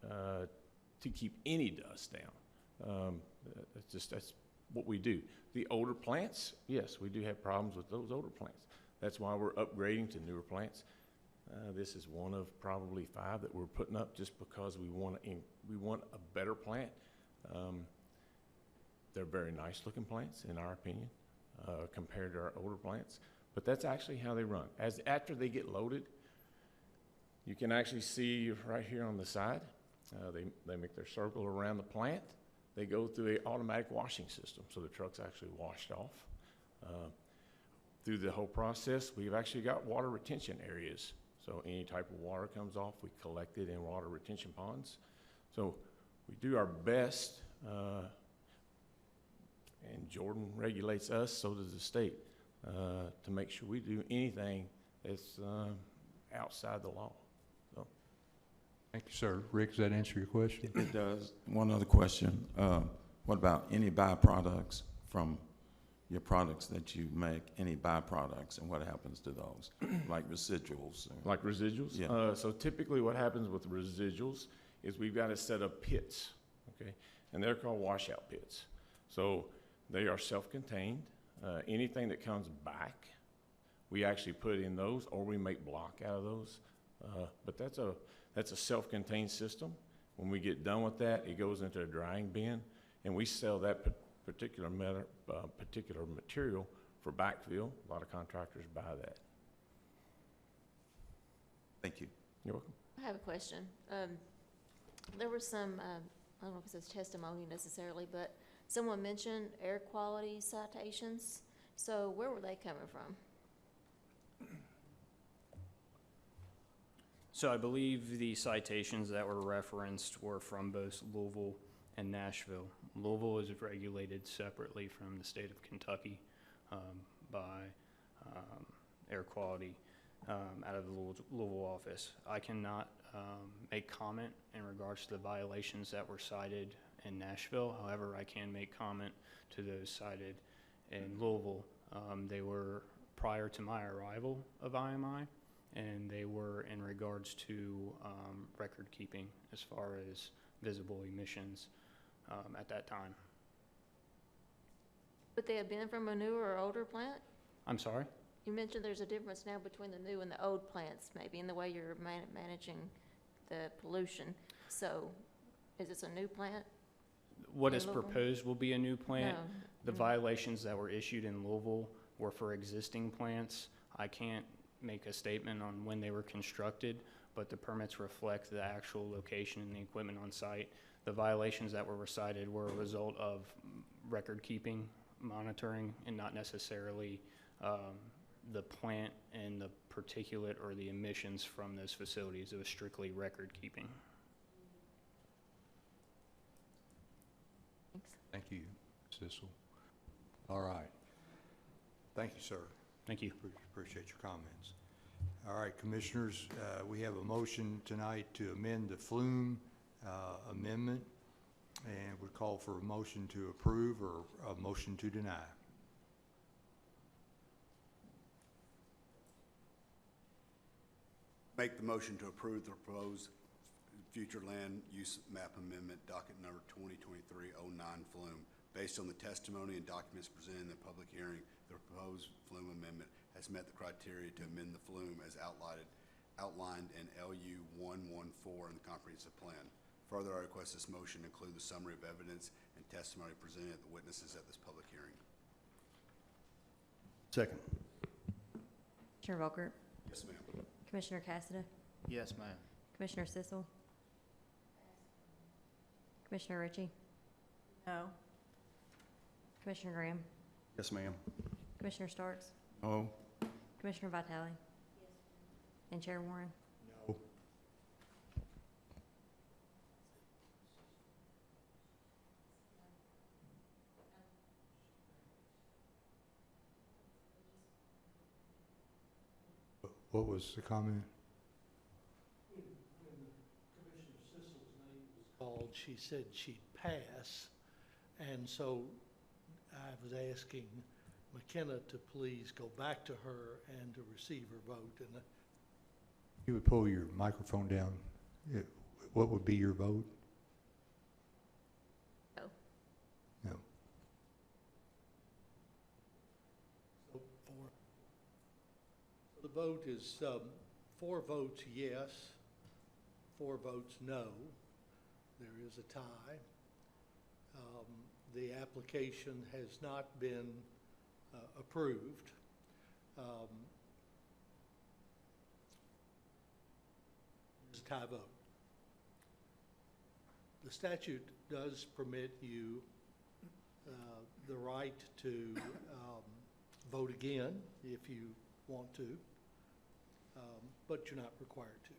to keep any dust down. That's what we do. The older plants, yes, we do have problems with those older plants. That's why we're upgrading to newer plants. This is one of probably 5 that we're putting up just because we want a better plant. They're very nice looking plants in our opinion compared to our older plants, but that's actually how they run. After they get loaded, you can actually see right here on the side, they make their circle around the plant. They go through an automatic washing system, so the truck's actually washed off. Through the whole process, we've actually got water retention areas. So any type of water comes off, we collect it in water retention ponds. So we do our best And Jordan regulates us, so does the state, to make sure we do anything that's outside the law. So. Thank you, sir. Rick, does that answer your question? It does. One other question. What about any byproducts from your products that you make, any byproducts, and what happens to those, like residuals? Like residuals? Yeah. So typically what happens with residuals is we've got a set of pits, okay? And they're called washout pits. So they are self-contained. Anything that comes back, we actually put in those, or we make block out of those. But that's a self-contained system. When we get done with that, it goes into a drying bin, and we sell that particular material for backfill. A lot of contractors buy that. Thank you. You're welcome. I have a question. There was some, I don't know if it says testimony necessarily, but someone mentioned air quality citations. So where were they coming from? So I believe the citations that were referenced were from both Louisville and Nashville. Louisville is regulated separately from the state of Kentucky by air quality out of the Louisville office. I cannot make comment in regards to the violations that were cited in Nashville. However, I can make comment to those cited in Louisville. They were prior to my arrival of IMI, and they were in regards to record keeping as far as visible emissions at that time. Would they have been from a newer or older plant? I'm sorry? You mentioned there's a difference now between the new and the old plants, maybe in the way you're managing the pollution. So is this a new plant? What is proposed will be a new plant. No. The violations that were issued in Louisville were for existing plants. I can't make a statement on when they were constructed, but the permits reflect the actual location and the equipment on site. The violations that were recited were a result of record keeping, monitoring, and not necessarily the plant and the particulate or the emissions from those facilities. It was strictly record keeping. Thanks. Thank you, Sissel. All right. Thank you, sir. Thank you. Appreciate your comments. All right, commissioners, we have a motion tonight to amend the Flume amendment, and would call for a motion to approve or a motion to deny. Make the motion to approve the proposed future land use map amendment, docket number 2023-09 Flume. Based on the testimony and documents presented in the public hearing, the proposed Flume amendment has met the criteria to amend the Flume as outlined in LU 114 in the comprehensive plan. Further, I request this motion include the summary of evidence and testimony presented at the witnesses at this public hearing. Second. Commissioner Volkert? Yes, ma'am. Commissioner Cassada? Yes, ma'am. Commissioner Sissel? Commissioner Ritchie? No. Commissioner Graham? Yes, ma'am. Commissioner Starks? No. Commissioner Vitale? And Chair Warren? No. What was the comment? When Commissioner Sissel's name was called, she said she'd pass, and so I was asking McKenna to please go back to her and to receive her vote. And You would pull your microphone down. What would be your vote? No. No. so the vote is 4 votes yes, 4 votes no. There is a tie. The application has not been approved. It's a tie vote. The statute does permit you the right to vote again if you want to, but you're not required to.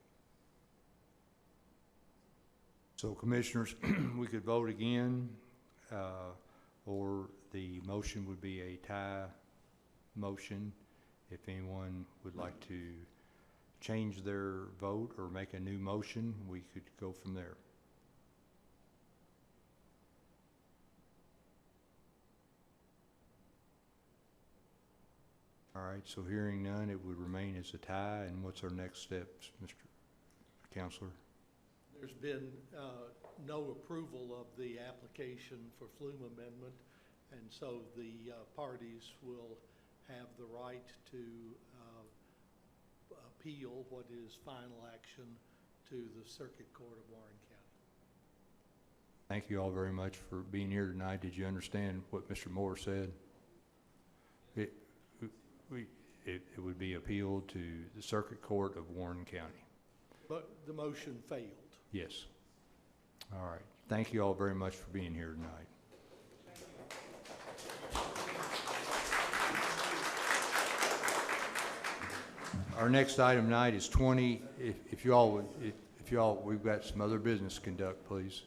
So commissioners, we could vote again, or the motion would be a tie motion. If anyone would like to change their vote or make a new motion, we could go from there. All right, so hearing none, it would remain as a tie. And what's our next steps, Mr. Counselor? There's been no approval of the application for flume amendment, and so the parties will have the right to appeal what is final action to the Circuit Court of Warren County. Thank you all very much for being here tonight. Did you understand what Mr. Moore said? It would be appealed to the Circuit Court of Warren County. But the motion failed. Yes. All right. Thank you all very much for being here tonight. Our next item tonight is 20. If you all, we've got some other business to conduct, please.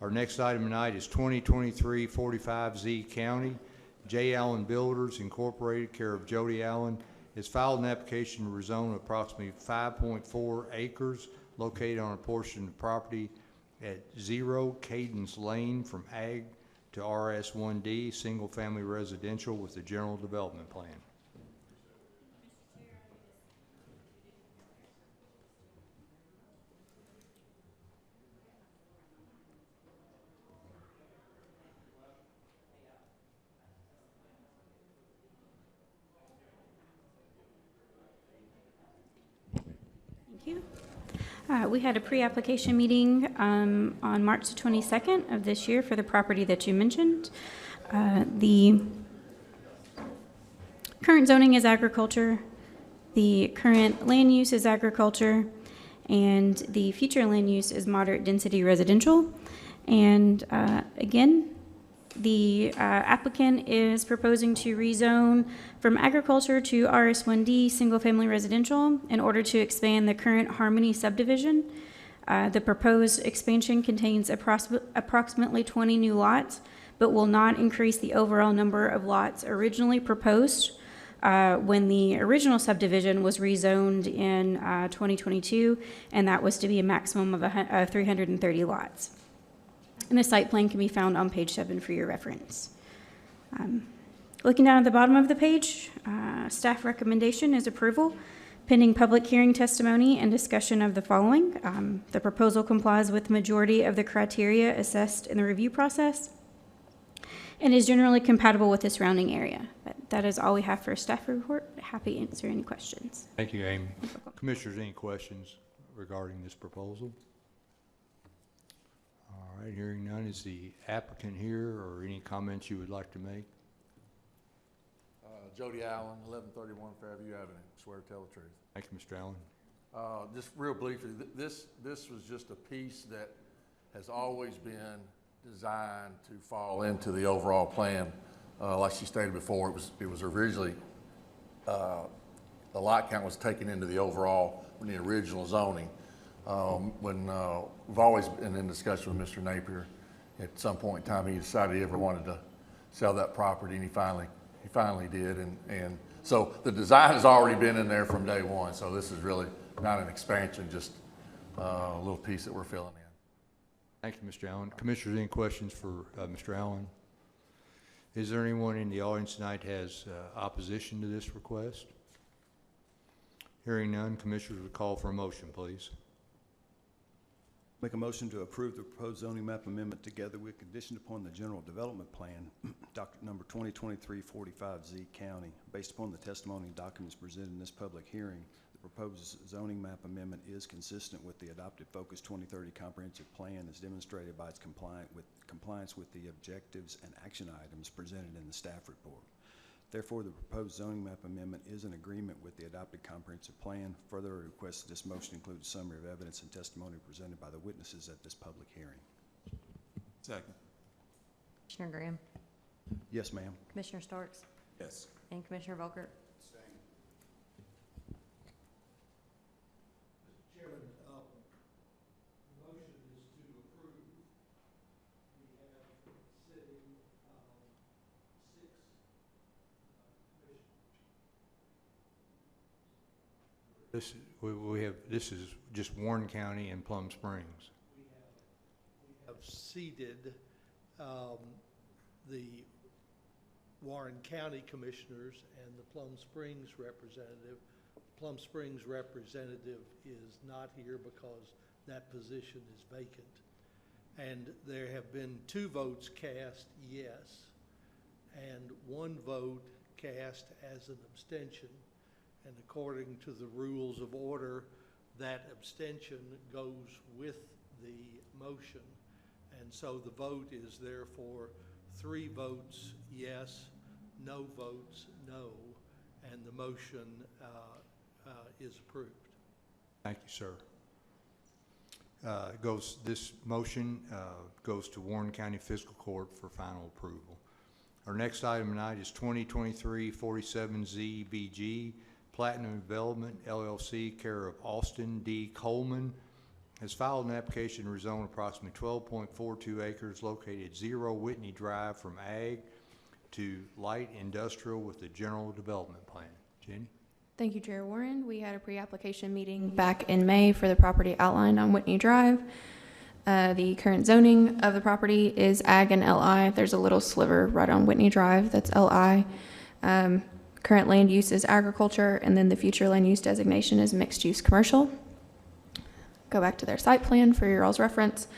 Our next item tonight is 2023-45Z County. J. Allen Builders Incorporated, care of Jody Allen, has filed an application to rezone approximately 5.4 acres located on a portion of property at 0 Cadence Lane from Ag to RS1D, single-family residential with a general development plan. We had a pre-application meeting on March the 22nd of this year for the property that you mentioned. The current zoning is agriculture, the current land use is agriculture, and the future land use is moderate density residential. And again, the applicant is proposing to rezone from agriculture to RS1D, single-family residential, in order to expand the current Harmony subdivision. The proposed expansion contains approximately 20 new lots, but will not increase the overall number of lots originally proposed when the original subdivision was rezoned in 2022, and that was to be a maximum of 330 lots. And the site plan can be found on page 7 for your reference. Looking down at the bottom of the page, staff recommendation is approval, pending public hearing testimony and discussion of the following. The proposal complies with the majority of the criteria assessed in the review process and is generally compatible with the surrounding area. That is all we have for a staff report. Happy to answer any questions. Thank you, Amy. Commissioners, any questions regarding this proposal? All right, hearing none, is the applicant here or any comments you would like to make? Jody Allen, 1131 Fairview Avenue, swear to tell the truth. Thank you, Mr. Allen. Just real briefly, this was just a piece that has always been designed to fall into the overall plan. Like she stated before, it was originally, the lot count was taken into the overall, in the original zoning. When we've always been in discussion with Mr. Napier, at some point in time he decided he ever wanted to sell that property, and he finally did, and so the design has already been in there from day one. So this is really not an expansion, just a little piece that we're filling in. Thank you, Mr. Allen. Commissioners, any questions for Mr. Allen? Is there anyone in the audience tonight has opposition to this request? Hearing none, Commissioners would call for a motion, please. Make a motion to approve the proposed zoning map amendment together with condition upon the general development plan, docket number 2023-45Z County. Based upon the testimony and documents presented in this public hearing, the proposed zoning map amendment is consistent with the adopted Focus 2030 comprehensive plan as demonstrated by its compliance with the objectives and action items presented in the staff report. Therefore, the proposed zoning map amendment is in agreement with the adopted comprehensive plan. Further, I request that this motion include a summary of evidence and testimony presented by the witnesses at this public hearing. Second. Commissioner Graham? Yes, ma'am. Commissioner Starks? Yes. And Commissioner Volkert? Mr. Chairman, the motion is to approve. We have sitting This is just Warren County and Plum Springs. We have seated the Warren County Commissioners and the Plum Springs representative. Plum Springs representative is not here because that position is vacant. And there have been 2 votes cast yes, and 1 vote cast as an abstention. And according to the rules of order, that abstention goes with the motion. And so the vote is therefore 3 votes yes, no votes no, and the motion is approved. Thank you, sir. This motion goes to Warren County Fiscal Court for final approval. Our next item tonight is 2023-47ZBG, Platinum Development, LLC, care of Austin D. Coleman, has filed an application to rezone approximately 12.42 acres located 0 Whitney Drive from ag to light industrial with a general development plan. Jenny? Thank you, Chair Warren. We had a pre-application meeting back in May for the property outlined on Whitney Drive. The current zoning of the property is ag and LI. There's a little sliver right on Whitney Drive that's LI. Current land use is agriculture, and then the future land use designation is mixed use commercial. Go back to their site plan for your all's reference.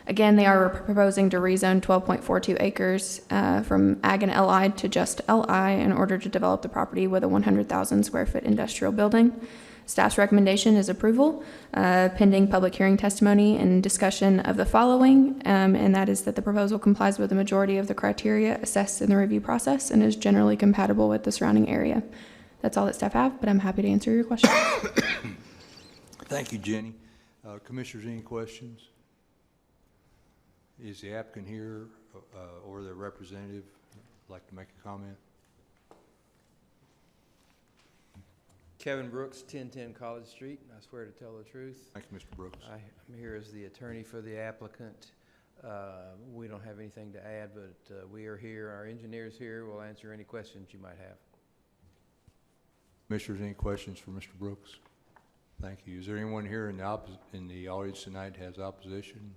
Again, they are proposing to rezone 12.42 acres from ag and LI to just LI in order to develop the property with a 100,000 square foot industrial building. Staff's recommendation is approval, pending public hearing testimony and discussion of the following, and that is that the proposal complies with the majority of the criteria assessed in the review process and is generally compatible with the surrounding area. That's all that staff have, but I'm happy to answer your questions. Thank you, Jenny. Commissioners, any questions? Is the applicant here or their representative like to make a comment? Kevin Brooks, 1010 College Street. I swear to tell the truth. Thank you, Mr. Brooks. I'm here as the attorney for the applicant. We don't have anything to add, but we are here. Our engineer's here. We'll answer any questions you might have. Commissioners, any questions for Mr. Brooks? Thank you. Is there anyone here in the audience tonight that has opposition?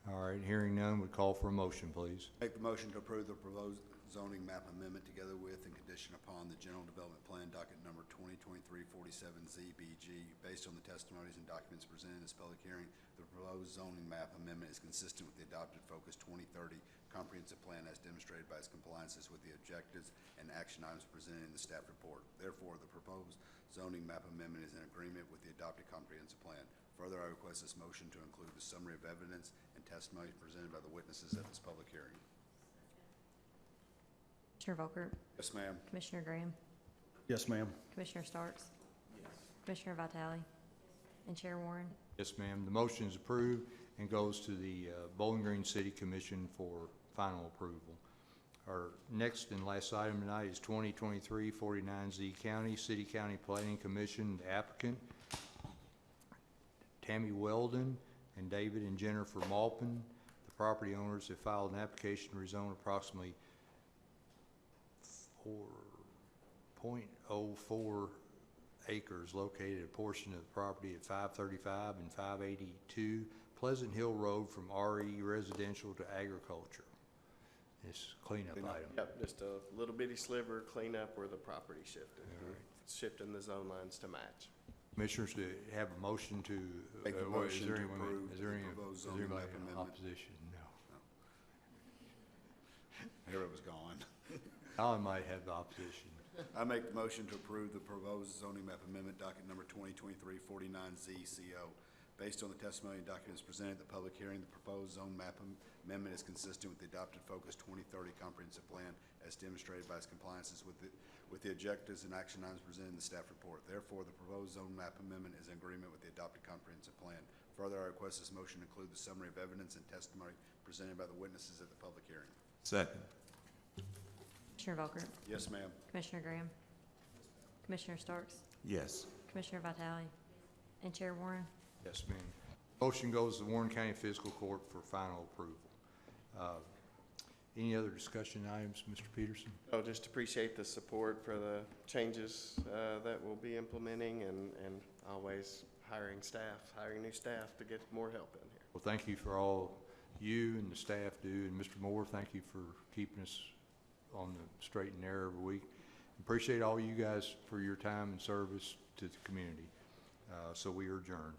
All right, hearing none, we call for a motion, please. Make the motion to approve the proposed zoning map amendment together with and condition upon the general development plan docket number 2023-47ZBG. Based on the testimonies and documents presented in this public hearing, the proposed zoning map amendment is consistent with the adopted Focus 2030 comprehensive plan as demonstrated by its compliances with the objectives and action items presented in the staff report. Therefore, the proposed zoning map amendment is in agreement with the adopted comprehensive plan. Further, I request this motion to include the summary of evidence and testimony presented by the witnesses at this public hearing. Commissioner Volker? Yes, ma'am. Commissioner Graham? Yes, ma'am. Commissioner Starks? Yes. Commissioner Vitale? And Chair Warren? Yes, ma'am. The motion is approved and goes to the Bowling Green City Commission for final approval. Our next and last item tonight is 2023-49Z County City County Planning Commission. The applicant, Tammy Weldon and David and Jennifer Maupin. The property owners have filed an application to rezone approximately 4.04 acres located a portion of the property at 535 and 582 Pleasant Hill Road from RE residential to agriculture. This cleanup item. Yep, just a little bitty sliver cleanup where the property shifted. Right. Shifting the zone lines to match. Commissioners, to have a motion to Make the motion to approve is there the any proposed zoning map amendment. opposition? No. Here it was gone. I might have the opposition. I make the motion to approve the proposed zoning map amendment docket number 2023-49ZCO. Based on the testimony and documents presented at the public hearing, the proposed zone map amendment is consistent with the adopted Focus 2030 comprehensive plan as demonstrated by its compliances with the objectives and action items presented in the staff report. Therefore, the proposed zone map amendment is in agreement with the adopted comprehensive plan. Further, I request this motion include the summary of evidence and testimony presented by the witnesses at the public hearing. Second. Commissioner Volker? Yes, ma'am. Commissioner Graham? Commissioner Starks? Yes. Commissioner Vitale? And Chair Warren? Yes, ma'am. Motion goes to the Warren County Fiscal Court for final approval. Any other discussion items, Mr. Peterson? Oh, just appreciate the support for the changes that we'll be implementing and always hiring new staff to get more help in here. Well, thank you for all you and the staff do, and Mr. Moore, thank you for keeping us on the straight and narrow every week. Appreciate all you guys for your time and service to the community. So we are adjourned.